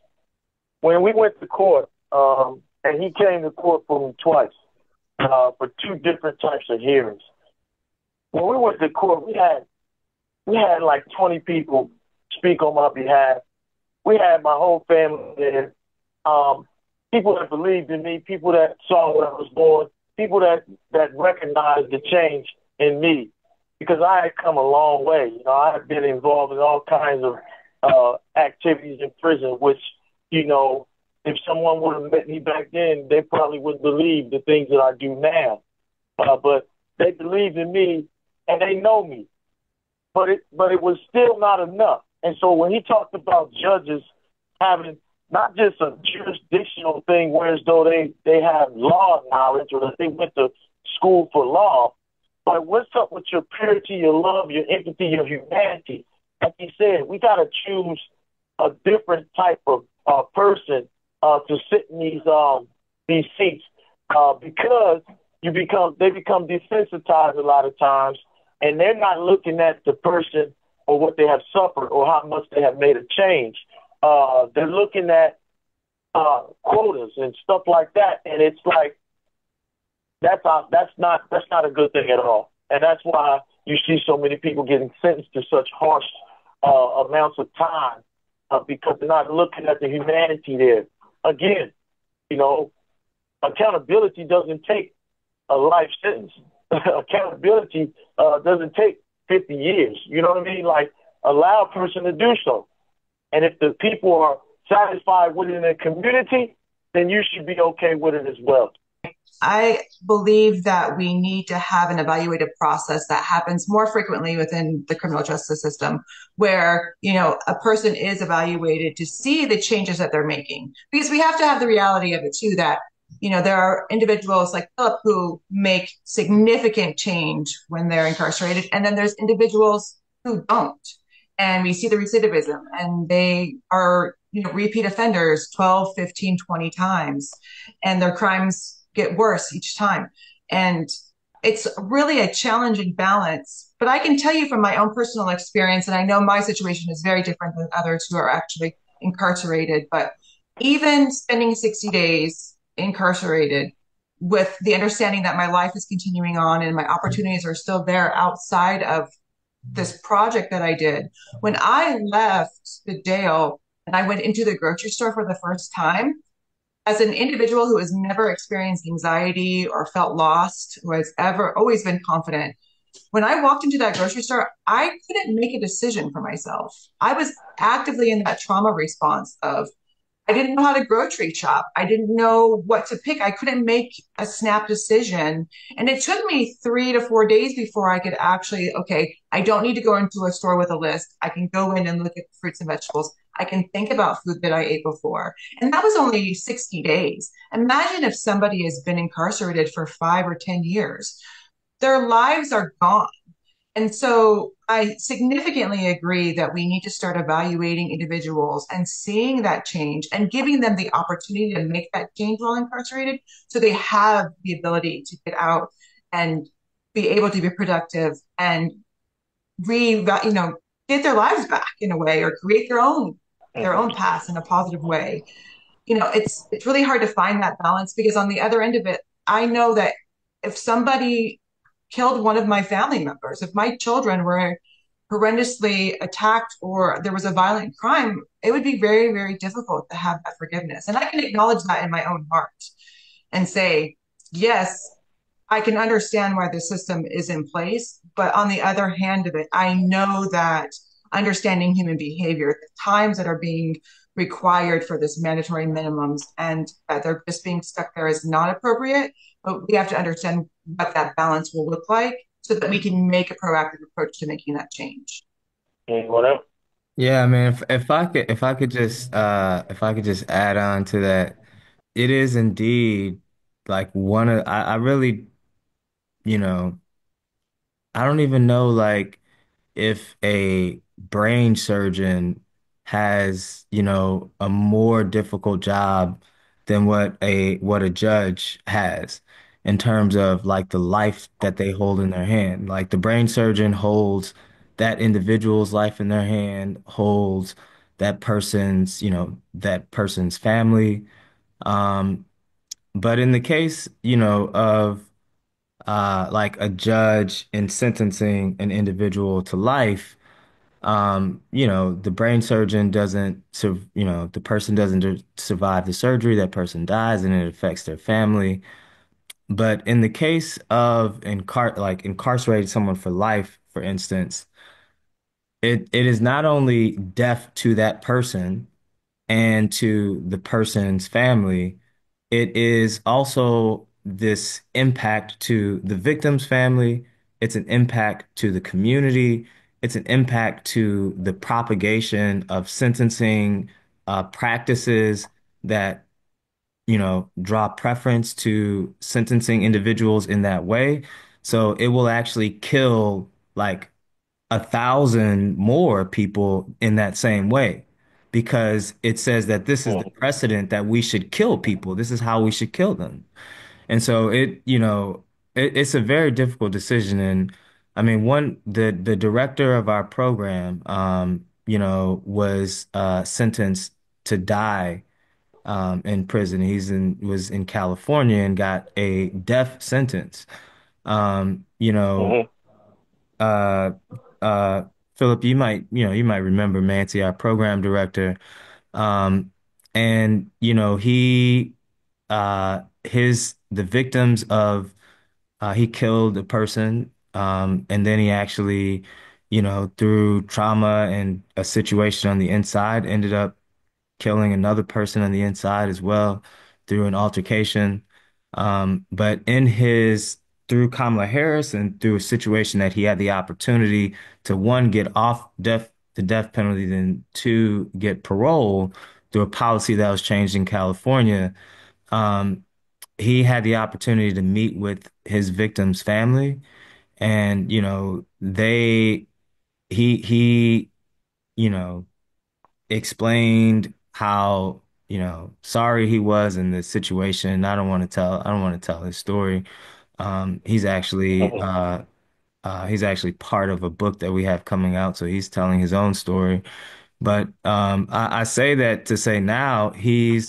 when we went to court, and he came to court for me twice, for two different types of hearings. When we went to court, we had like 20 people speak on my behalf. We had my whole family there. People that believed in me, people that saw what I was doing, people that recognized the change in me, because I had come a long way. I had been involved in all kinds of activities in prison, which, if someone would have met me back then, they probably wouldn't believe the things that I do now. But they believed in me and they know me. But it was still not enough. And so when he talked about judges having not just a jurisdictional thing, where as though they have law knowledge or that they went to school for law, but what's up with your purity, your love, your empathy, your humanity? Like he said, we got to choose a different type of person to sit in these seats, because they become desensitized a lot of times, and they're not looking at the person or what they have suffered or how much they have made a change. They're looking at quotas and stuff like that, and it's like that's not a good thing at all. And that's why you see so many people getting sentenced to such harsh amounts of time, because they're not looking at the humanity there. Again, you know, accountability doesn't take a life sentence. Accountability doesn't take 50 years. You know what I mean? Like, allow a person to do so. And if the people are satisfied with it in the community, then you should be okay with it as well. I believe that we need to have an evaluative process that happens more frequently within the criminal justice system where, a person is evaluated to see the changes that they're making. Because we have to have the reality of it too that, there are individuals like Philip who make significant change when they're incarcerated. And then there's individuals who don't. And we see the recidivism and they are, repeat offenders 12, 15, 20 times. And their crimes get worse each time. And it's really a challenging balance. But I can tell you from my own personal experience, and I know my situation is very different than others who are actually incarcerated, but even spending 60 days incarcerated with the understanding that my life is continuing on and my opportunities are still there outside of this project that I did. When I left the jail and I went into the grocery store for the first time, as an individual who has never experienced anxiety or felt lost, who has ever always been confident, when I walked into that grocery store, I couldn't make a decision for myself. I was actively in that trauma response of I didn't know how to grocery shop. I didn't know what to pick. I couldn't make a snap decision. And it took me 3 to 4 days before I could actually, okay, I don't need to go into a store with a list. I can go in and look at fruits and vegetables. I can think about food that I ate before. And that was only 60 days. Imagine if somebody has been incarcerated for 5 or 10 years. Their lives are gone. And so I significantly agree that we need to start evaluating individuals and seeing that change and giving them the opportunity to make that change while incarcerated so they have the ability to get out and be able to be productive and get their lives back in a way or create their own paths in a positive way. It's really hard to find that balance because on the other end of it, I know that if somebody killed one of my family members, if my children were horrendously attacked or there was a violent crime, it would be very, very difficult to have that forgiveness. And I can acknowledge that in my own heart and say, yes, I can understand why the system is in place. But on the other hand of it, I know that understanding human behavior, the times that are being required for this mandatory minimums and that they're just being stuck there is not appropriate. But we have to understand what that balance will look like so that we can make a proactive approach to making that change. What else? Yeah, man, if I could just add on to that, it is indeed like I really, you know, I don't even know like if a brain surgeon has, a more difficult job than what a judge has in terms of like the life that they hold in their hand. Like the brain surgeon holds that individual's life in their hand, holds that person's family. Um, but in the case, of like a judge in sentencing an individual to life, the brain surgeon doesn't, the person doesn't survive the surgery, that person dies and it affects their family. But in the case of incarcerating someone for life, for instance, it is not only death to that person and to the person's family, it is also this impact to the victim's family. It's an impact to the community. It's an impact to the propagation of sentencing practices that, draw preference to sentencing individuals in that way. So it will actually kill like 1,000 more people in that same way because it says that this is the precedent that we should kill people. This is how we should kill them. And so it's a very difficult decision. And I mean, the director of our program, was sentenced to die in prison. Was in California and got a death sentence. Um, you know, Mm-hmm. uh, uh, Philip, you might remember Mancy, our program director. Um, and the victims of he killed a person, and then he actually, through trauma and a situation on the inside, ended up killing another person on the inside as well through an altercation. But through Kamala Harris and through a situation that he had the opportunity to one, get off the death penalty, then two, get parole through a policy that was changed in California. Um, he had the opportunity to meet with his victim's family, and he you know explained how sorry he was in the situation. I don't want to tell his story. He's actually Mhm. he's actually part of a book that we have coming out, so he's telling his own story. But I say that to say now he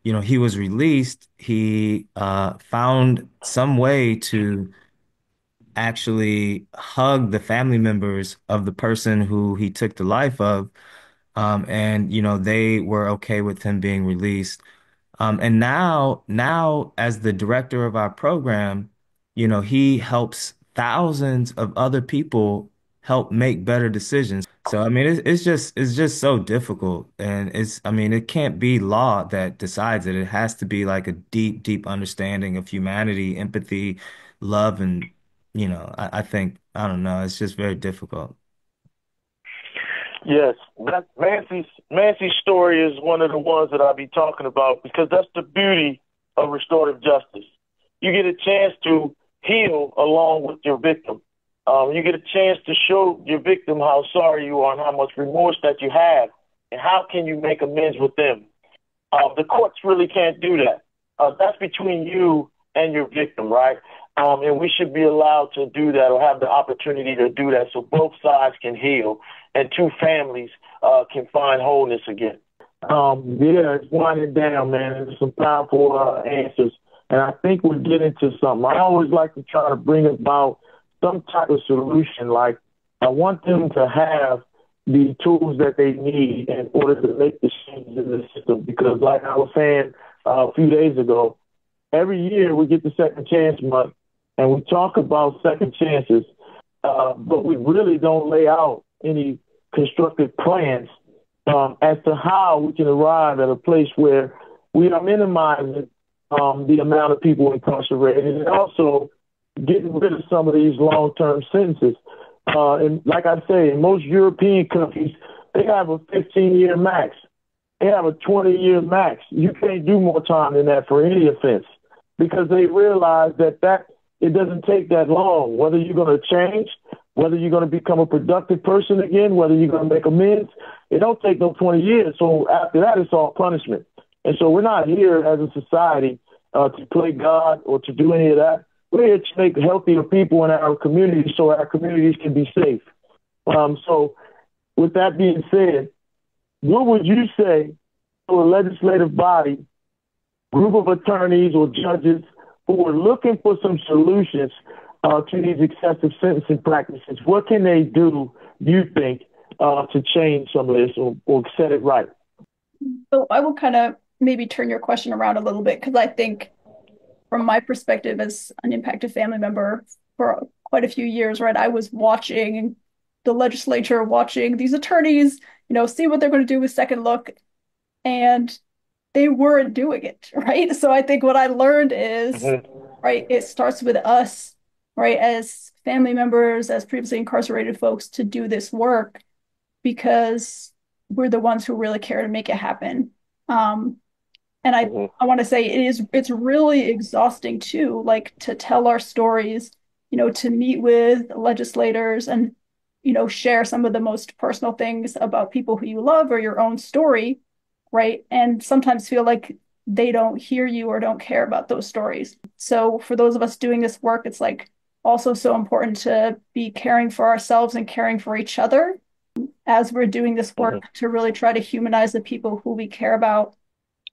was released. He found some way to actually hug the family members of the person who he took the life of. And they were okay with him being released. And now as the director of our program, he helps thousands of other people help make better decisions. So I mean, it's just so difficult, and I mean, it can't be law that decides it. It has to be like a deep, deep understanding of humanity, empathy, love, and I think I don't know. It's just very difficult. Yes, that Mancy's story is one of the ones that I'll be talking about because that's the beauty of restorative justice. You get a chance to heal along with your victim. You get a chance to show your victim how sorry you are and how much remorse that you have, and how can you make amends with them. The courts really can't do that. That's between you and your victim, right? And we should be allowed to do that or have the opportunity to do that so both sides can heal and two families can find wholeness again. Yeah, it's winding down, man. There's some powerful answers. And I think we're getting to something. I always like to try to bring about some type of solution. Like, I want them to have the tools that they need in order to make the changes in the system. Because, like I was saying a few days ago, every year we get the Second Chance Month, and we talk about second chances, but we really don't lay out any constructive plans as to how we can arrive at a place where we are minimizing the amount of people incarcerated and also getting rid of some of these long-term sentences. And like I say, in most European countries, they have a 15-year max. They have a 20-year max. You can't do more time than that for any offense because they realize that it doesn't take that long. Whether you're going to change, whether you're going to become a productive person again, whether you're going to make amends, it don't take no 20 years. So after that, it's all punishment. And so we're not here as a society to play God or to do any of that. We're here to make healthier people in our communities so our communities can be safe. So with that being said, what would you say to a legislative body, group of attorneys or judges who are looking for some solutions to these excessive sentencing practices? What can they do, you think, to change some of this or set it right? So I will kind of maybe turn your question around a little bit because I think from my perspective as an impacted family member for quite a few years, right, I was watching the legislature, watching these attorneys, see what they're going to do with Second Look, and they weren't doing it, right? So I think what I learned is, Mm-hmm. right, it starts with us, right, as family members, as previously incarcerated folks, to do this work because we're the ones who really care to make it happen. And Mm-hmm. I want to say it's really exhausting too, like to tell our stories, to meet with legislators and, share some of the most personal things about people who you love or your own story, right? And sometimes feel like they don't hear you or don't care about those stories. So for those of us doing this work, it's like also so important to be caring for ourselves and caring for each other as we're doing this Mm-hmm. work to really try to humanize the people who we care about,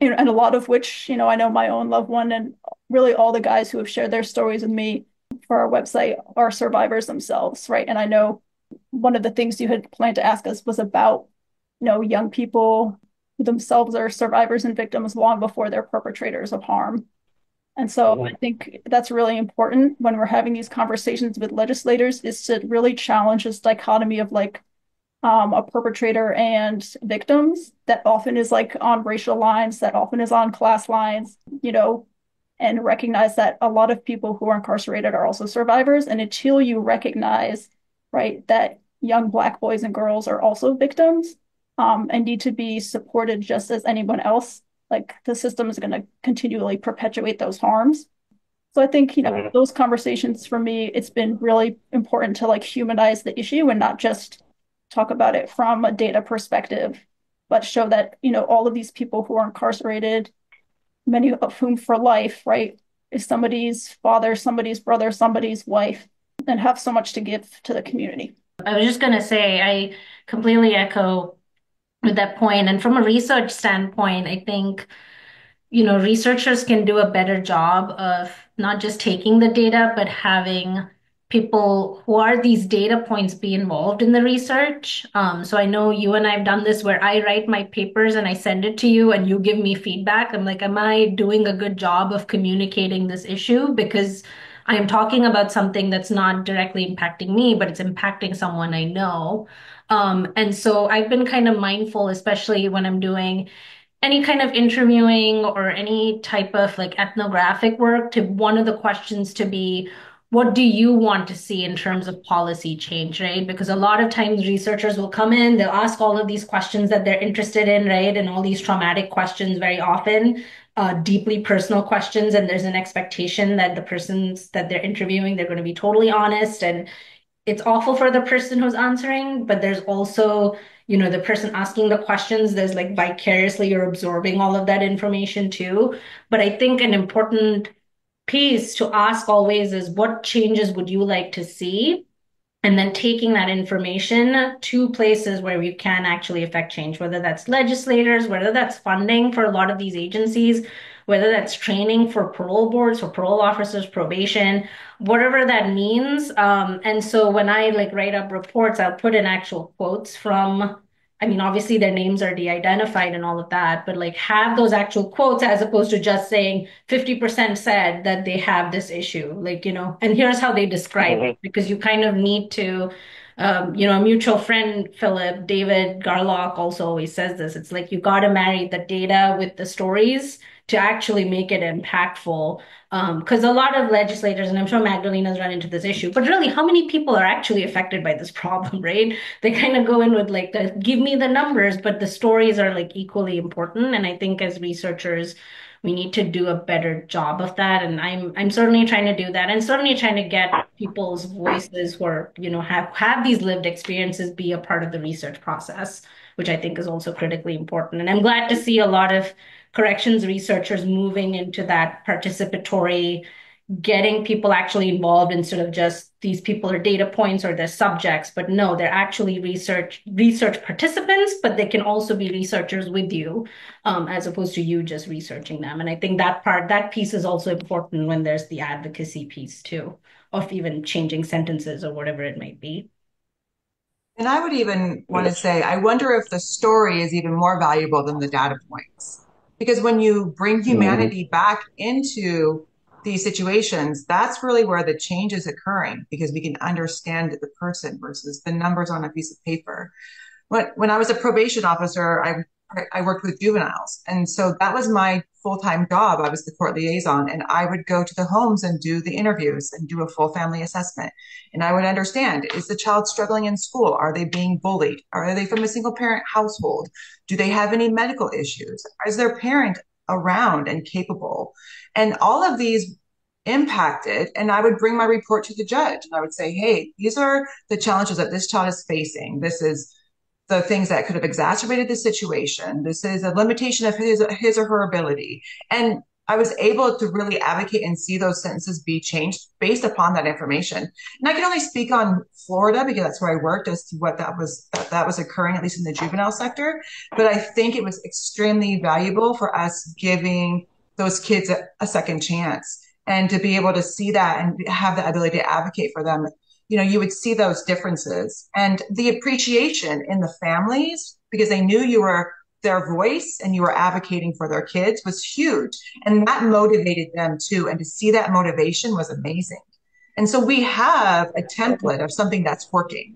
and a lot of which, I know my own loved one and really all the guys who have shared their stories with me for our website are survivors themselves, right? And I know one of the things you had planned to ask us was about, young people who themselves are survivors and victims long before they're perpetrators of harm. And so I think that's really important when we're having these conversations with legislators, is to really challenge this dichotomy of like a perpetrator and victims that often is like on racial lines, that often is on class lines, and recognize that a lot of people who are incarcerated are also survivors. And until you recognize, right, that young Black boys and girls are also victims, and need to be supported just as anyone else, like the system is going to continually perpetuate those harms. So I think, those conversations for me, it's been really important to like humanize the issue and not just talk about it from a data perspective, but show that, all of these people who are incarcerated, many of whom for life, right, is somebody's father, somebody's brother, somebody's wife, and have so much to give to the community. I was just going to say, I completely echo with that point. And from a research standpoint, I think researchers can do a better job of not just taking the data, but having people who are these data points be involved in the research. So I know you and I have done this where I write my papers and I send it to you and you give me feedback. I'm like, am I doing a good job of communicating this issue? Because I am talking about something that's not directly impacting me, but it's impacting someone I know. And so I've been kind of mindful, especially when I'm doing any kind of interviewing or any type of like ethnographic work, to one of the questions to be, what do you want to see in terms of policy change, right? Because a lot of times researchers will come in, they'll ask all of these questions that they're interested in, right? And all these traumatic questions very often, deeply personal questions. And there's an expectation that the persons that they're interviewing, they're going to be totally honest. And it's awful for the person who's answering, but there's also, the person asking the questions, there's like vicariously you're absorbing all of that information too. But I think an important piece to ask always is, what changes would you like to see? And then taking that information to places where you can actually affect change, whether that's legislators, whether that's funding for a lot of these agencies, whether that's training for parole boards, for parole officers, probation, whatever that means. And so when I like write up reports, I'll put in actual quotes from, I mean, obviously their names are de-identified and all of that, but like have those actual quotes as opposed to just saying 50% said that they have this issue, like, and here's how they describe it, because you kind of need to, a mutual friend, Phillip, David Garlock, also always says this. It's like you got to marry the data with the stories to actually make it impactful. Because a lot of legislators, and I'm sure Magdalena's run into this issue, but really, how many people are actually affected by this problem, right? They kind of go in with like, give me the numbers, but the stories are like equally important. And I think as researchers, we need to do a better job of that. And I'm certainly trying to do that, and certainly trying to get people's voices who are, have these lived experiences be a part of the research process, which I think is also critically important. And I'm glad to see a lot of corrections researchers moving into that participatory, getting people actually involved instead of just these people are data points or they're subjects, but no, they're actually research participants, but they can also be researchers with you, as opposed to you just researching them. And I think that piece is also important when there's the advocacy piece too, of even changing sentences or whatever it might be. And I would even want to say, I wonder if the story is even more valuable than the data points. Because when you bring humanity back into these situations, that's really where the change is occurring, because we can understand the person versus the numbers on a piece of paper. When I was a probation officer, I worked with juveniles. And so that was my full-time job. I was the court liaison, and I would go to the homes and do the interviews and do a full family assessment. And I would understand, is the child struggling in school? Are they being bullied? Are they from a single parent household? Do they have any medical issues? Is their parent around and capable? And all of these impacted, and I would bring my report to the judge and I would say, hey, these are the challenges that this child is facing. This is the things that could have exacerbated the situation. This is a limitation of his or her ability. And I was able to really advocate and see those sentences be changed based upon that information. And I can only speak on Florida because that's where I worked as to what that was occurring, at least in the juvenile sector. But I think it was extremely valuable for us giving those kids a second chance, and to be able to see that and have the ability to advocate for them you would see those differences and the appreciation in the families because they knew you were their voice and you were advocating for their kids was huge. And that motivated them too. And to see that motivation was amazing. And so we have a template of something that's working.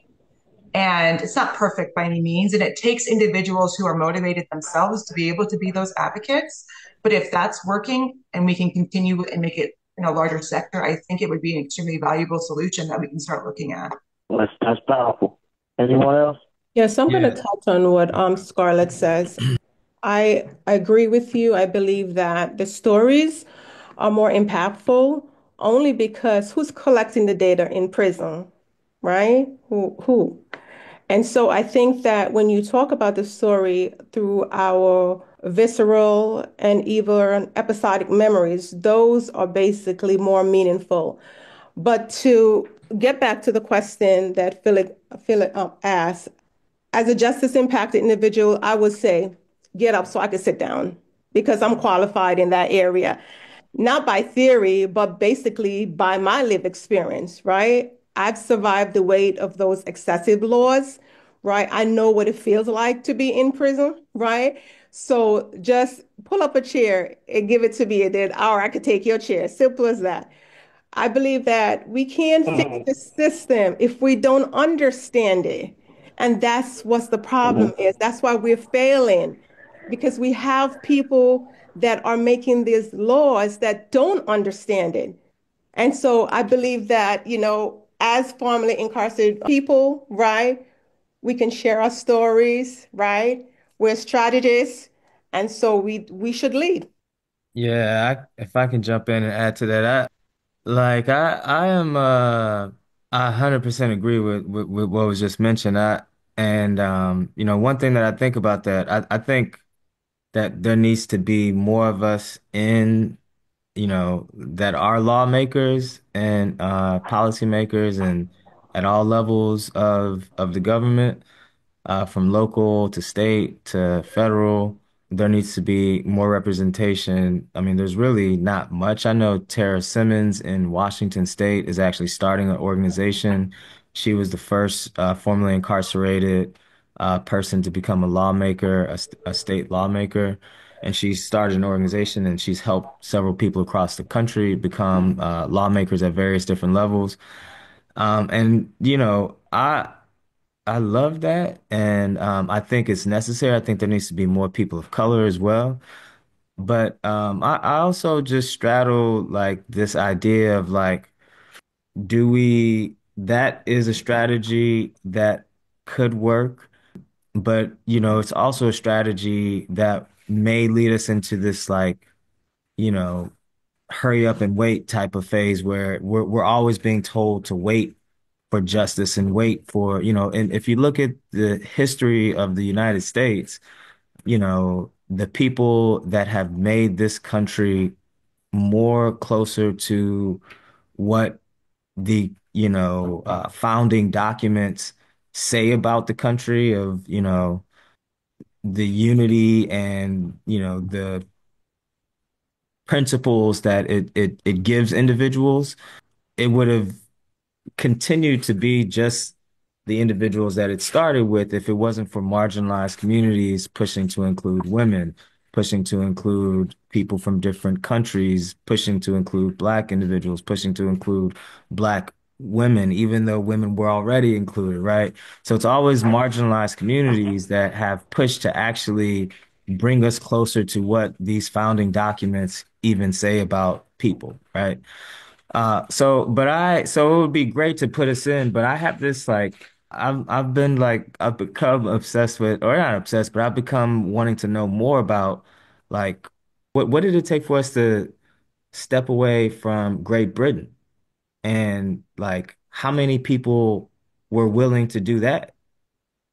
And it's not perfect by any means. And it takes individuals who are motivated themselves to be able to be those advocates. But if that's working and we can continue and make it in a larger sector, I think it would be an extremely valuable solution that we can start looking at. Well, that's powerful. Anyone else? Yes, I'm going to Yeah. touch on what Scarlett says. I agree with you. I believe that the stories are more impactful only because who's collecting the data in prison, right? Who? And so I think that when you talk about the story through our visceral and even episodic memories, those are basically more meaningful. But to get back to the question that Philip asked, as a justice impacted individual, I would say, get up so I can sit down because I'm qualified in that area. Not by theory, but basically by my lived experience, right? I've survived the weight of those excessive laws, right? I know what it feels like to be in prison, right? So just pull up a chair and give it to me, and then, or I could take your chair. Simple as that. I believe that we can't fix Mm-hmm. the system if we don't understand it. And that's what the problem is. That's why we're failing because we have people that are making these laws that don't understand it. And so I believe that, as formerly incarcerated people, right, we can share our stories, right? We're strategists. And so we should lead. Yeah, if I can jump in and add to that, I am I 100% agree with what was just mentioned. One thing that I think about that, I think that there needs to be more of us in, that are lawmakers and policymakers and at all levels of the government, from local to state to federal. There needs to be more representation. I mean, there's really not much. I know Tara Simmons in Washington State is actually starting an organization. She was the first formerly incarcerated person to become a lawmaker, a state lawmaker. And she started an organization and she's helped several people across the country become lawmakers at various different levels. I love that, and I think it's necessary. I think there needs to be more people of color as well. But I also just straddle like this idea of like, do we? That is a strategy that could work, but it's also a strategy that may lead us into this like, you know, hurry up and wait type of phase where we're always being told to wait for justice and wait for, and if you look at the history of the United States, the people that have made this country more closer to what the, founding documents say about the country of, the unity and, the principles that it gives individuals, it would have continue to be just the individuals that it started with if it wasn't for marginalized communities pushing to include women, pushing to include people from different countries, pushing to include Black individuals, pushing to include Black women, even though women were already included, right? So it's always marginalized communities that have pushed to actually bring us closer to what these founding documents even say about people, right? So it would be great to put us in, but I have this like I've become obsessed with, or not obsessed, but I've become wanting to know more about like what did it take for us to step away from Great Britain, and like how many people were willing to do that?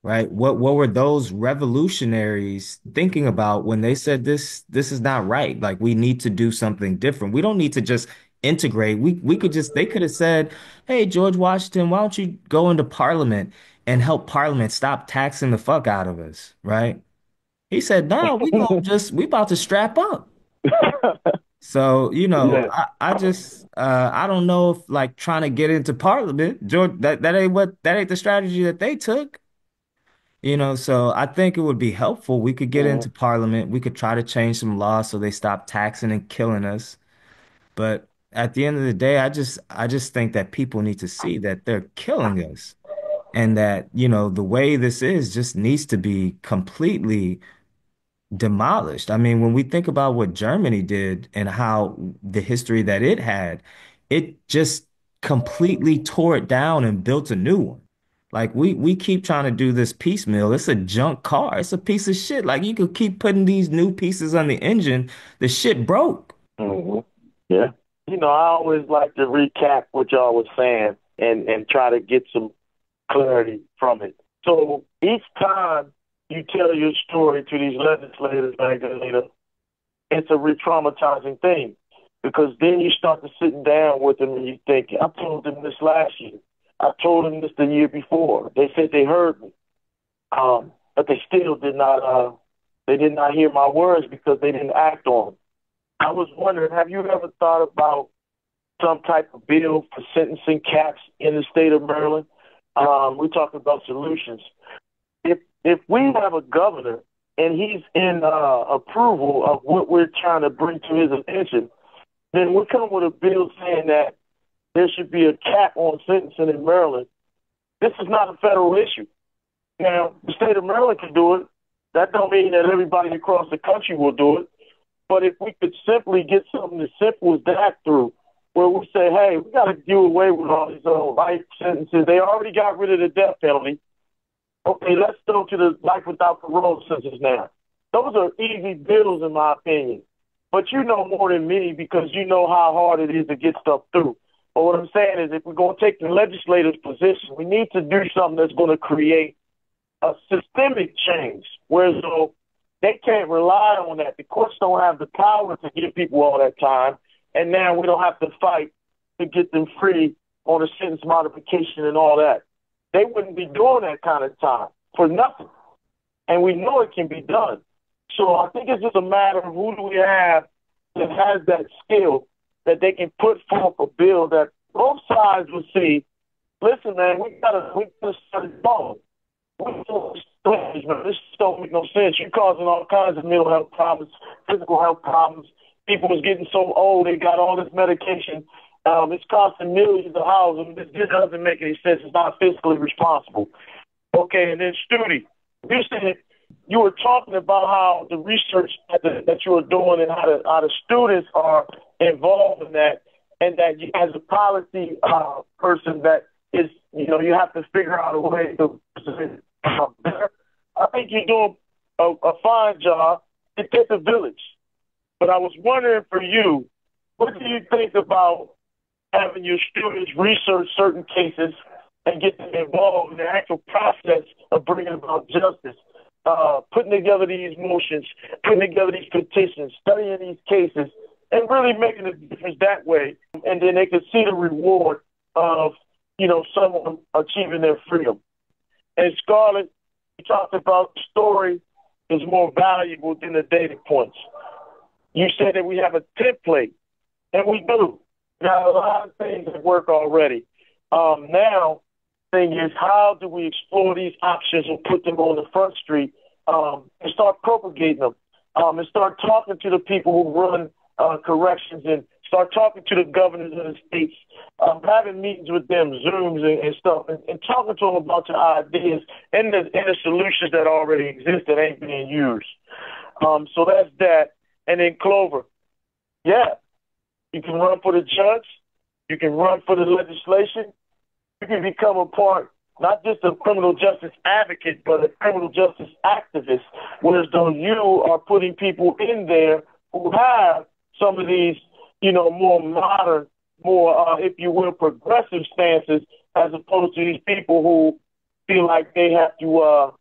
Right? What were those revolutionaries thinking about when they said this is not right? Like we need to do something different. We don't need to just integrate. We could just they could have said, "Hey, George Washington, why don't you go into Parliament and help Parliament stop taxing the fuck out of us?" Right? He said, "No, we about to strap up." So, Yeah. I don't know if like trying to get into parliament, George, that ain't the strategy that they took. So I think it would be helpful. We could get Hmm. into parliament. We could try to change some laws so they stop taxing and killing us. But at the end of the day, I just think that people need to see that they're killing us and that, the way this is just needs to be completely demolished. I mean, when we think about what Germany did and how the history that it had, it just completely tore it down and built a new one. Like we keep trying to do this piecemeal. It's a junk car. It's a piece of shit. Like you could keep putting these new pieces on the engine. The shit broke. Hmm. Yeah. I always like to recap what y'all was saying and try to get some clarity from it. So each time you tell your story to these legislators, Magdalena, it's a re-traumatizing thing because then you start to sitting down with them and you think, I told them this last year. I told them this the year before. They said they heard me, but they still did not. They did not hear my words because they didn't act on them. I was wondering, have you ever thought about some type of bill for sentencing caps in the state of Maryland? We're talking about solutions. If we have a governor and he's in approval of what we're trying to bring to his attention, then we come with a bill saying that there should be a cap on sentencing in Maryland. This is not a federal issue. Now, the state of Maryland can do it. That don't mean that everybody across the country will do it. But if we could simply get something as simple as that through, where we say, hey, we got to do away with all these life sentences. They already got rid of the death penalty. Okay, let's go to the life without parole sentence now. Those are easy bills, in my opinion. But you know more than me because you know how hard it is to get stuff through. But what I'm saying is if we're going to take the legislator's position, we need to do something that's going to create a systemic change, whereas though they can't rely on that. The courts don't have the power to give people all that time, and now we don't have to fight to get them free on a sentence modification and all that. They wouldn't be doing that kind of time for nothing, and we know it can be done. So I think it's just a matter of who do we have that has that skill that they can put forth a bill that both sides will see. Listen, man, we gotta start it going. This don't make no sense. You're causing all kinds of mental health problems, physical health problems. People was getting so old, they got all this medication. It's costing millions of dollars. This doesn't make any sense. It's not fiscally responsible. Okay, and then Studi, you said you were talking about how the research that you were doing and how the students are involved in that, and that you, as a policy person, that is, you have to figure out a way to better. I think you're doing a fine job. It takes a village. But I was wondering for you, what do you think about having your students research certain cases and get them involved in the actual process of bringing about justice, putting together these motions, putting together these petitions, studying these cases, and really making a difference that way. And then they could see the reward of, someone achieving their freedom. And Scarlett, you talked about the story is more valuable than the data points. You said that we have a template, and we do. We have a lot of things that work already. Now, thing is, how do we explore these options and put them on the front street and start propagating them and start talking to the people who run corrections and start talking to the governors of the states, having meetings with them, Zooms and stuff, and talking to them about your ideas and the solutions that already exist that ain't being used. So that's that. And then Clover, yeah, you can run for the judge, you can run for the legislation, you can become a part, not just a criminal justice advocate, but a criminal justice activist, whereas though you are putting people in there who have some of these, more modern, more, if you will, progressive stances, as opposed to these people who feel like they have to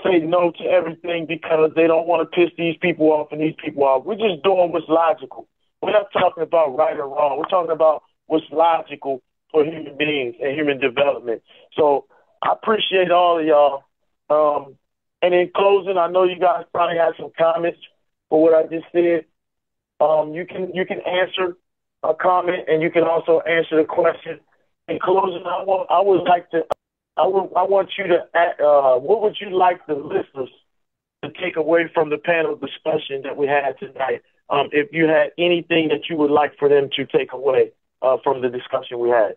say no to everything because they don't want to piss these people off and these people off. We're just doing what's logical. We're not talking about right or wrong. We're talking about what's logical for human beings and human development. So I appreciate all of y'all. And in closing, I know you guys probably have some comments for what I just said. You can answer a comment, and you can also answer the question. In closing, I want you to what would you like the listeners to take away from the panel discussion that we had tonight? If you had anything that you would like for them to take away from the discussion we had.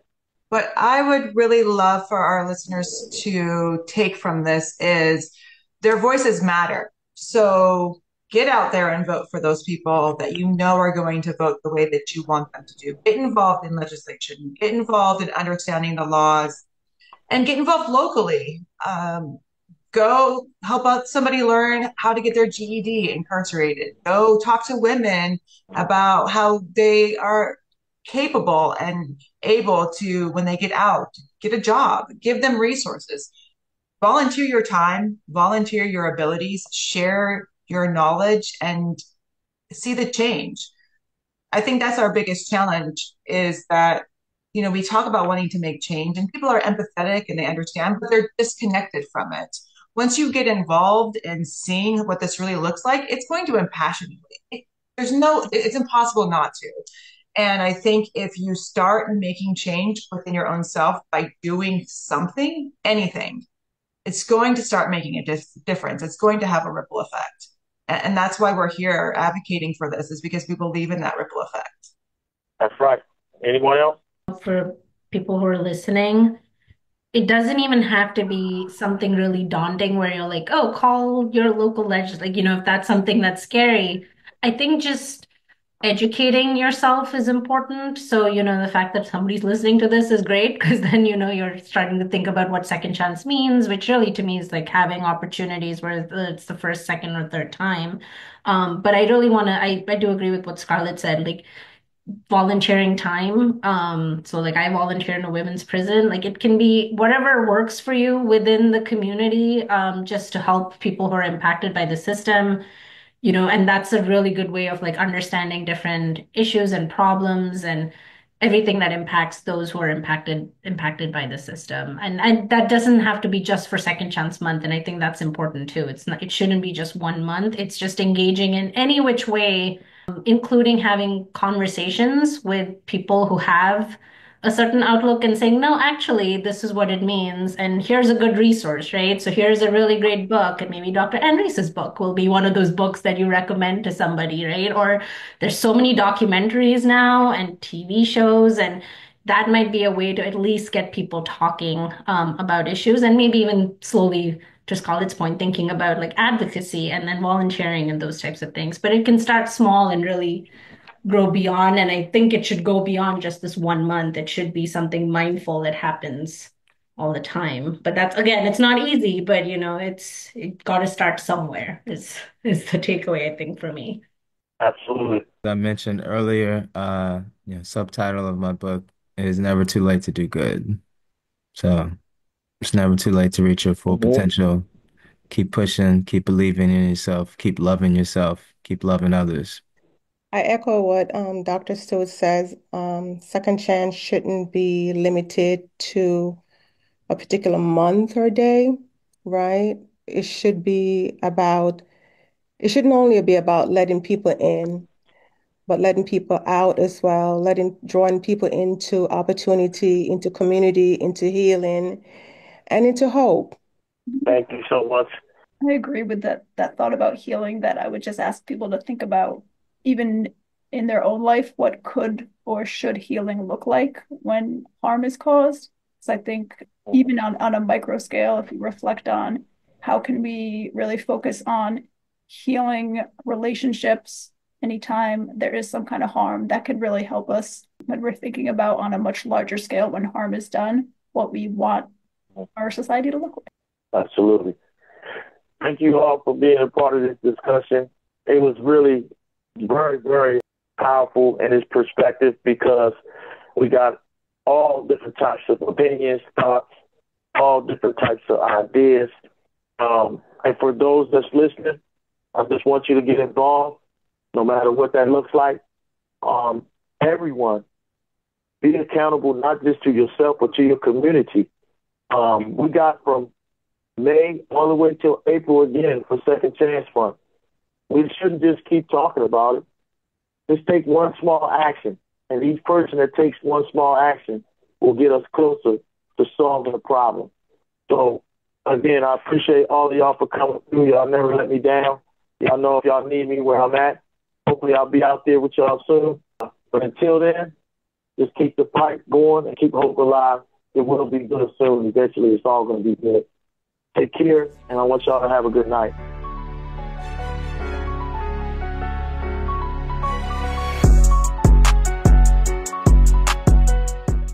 What I would really love for our listeners to take from this is their voices matter. So get out there and vote for those people that you know are going to vote the way that you want them to do. Get involved in legislation, get involved in understanding the laws, and get involved locally. Go help out somebody learn how to get their GED incarcerated. Go talk to women about how they are capable and able to, when they get out, get a job, give them resources. Volunteer your time, volunteer your abilities, share your knowledge, and see the change. I think that's our biggest challenge is that, we talk about wanting to make change and people are empathetic and they understand, but they're disconnected from it. Once you get involved in seeing what this really looks like, it's going to impassion you. It's impossible not to. And I think if you start making change within your own self by doing something, anything, it's going to start making a difference. It's going to have a ripple effect. And that's why we're here advocating for this, is because we believe in that ripple effect. That's right. Anyone else? For people who are listening, it doesn't even have to be something really daunting where you're like, oh, call your local legislator. Like, if that's something that's scary, I think just educating yourself is important. So, the fact that somebody's listening to this is great because then, you're starting to think about what second chance means, which really to me is like having opportunities where it's the first, second, or third time. But I really I do agree with what Scarlett said, like volunteering time. So like I volunteer in a women's prison. Like it can be whatever works for you within the community, just to help people who are impacted by the system. And that's a really good way of like understanding different issues and problems and everything that impacts those who are impacted by the system. And that doesn't have to be just for Second Chance Month. And I think that's important too. It shouldn't be just 1 month. It's just engaging in any which way, including having conversations with people who have a certain outlook and saying, no, actually, this is what it means. And here's a good resource, right? So here's a really great book. And maybe Dr. Andres's book will be one of those books that you recommend to somebody, right? Or there's so many documentaries now and TV shows, and that might be a way to at least get people talking about issues and maybe even slowly, to Scarlett's point, thinking about like advocacy and then volunteering and those types of things. But it can start small and really grow beyond. And I think it should go beyond just this 1 month. It should be something mindful that happens all the time. But that's, again, it's not easy, but it got to start somewhere is the takeaway, I think, for me. Absolutely. I mentioned earlier, subtitle of my book is Never Too Late to Do Good. So it's never too late to reach your full potential. Keep pushing, keep believing in yourself, keep loving yourself, keep loving others. I echo what Dr. Stewart says. Second chance shouldn't be limited to a particular month or day, right? It shouldn't only be about letting people in, but letting people out as well, drawing people into opportunity, into community, into healing, and into hope. Thank you so much. I agree with that thought about healing, that I would just ask people to think about, even in their own life, what could or should healing look like when harm is caused. So I think even on a micro scale, if we reflect on how can we really focus on healing relationships anytime there is some kind of harm, that could really help us when we're thinking about on a much larger scale when harm is done, what we want our society to look like. Absolutely. Thank you all for being a part of this discussion. It was really very, very powerful in its perspective because we got all different types of opinions, thoughts, all different types of ideas. And for those that's listening, I just want you to get involved, no matter what that looks like. Everyone, be accountable not just to yourself, but to your community. We got from May all the way till April again for Second Chance Fund. We shouldn't just keep talking about it. Just take one small action. And each person that takes one small action will get us closer to solving the problem. So, again, I appreciate all of y'all for coming through. Y'all never let me down. Y'all know if y'all need me where I'm at. Hopefully I'll be out there with y'all soon. But until then, just keep the fight going and keep hope alive. It will be good soon. Eventually, it's all going to be good. Take care, and I want y'all to have a good night.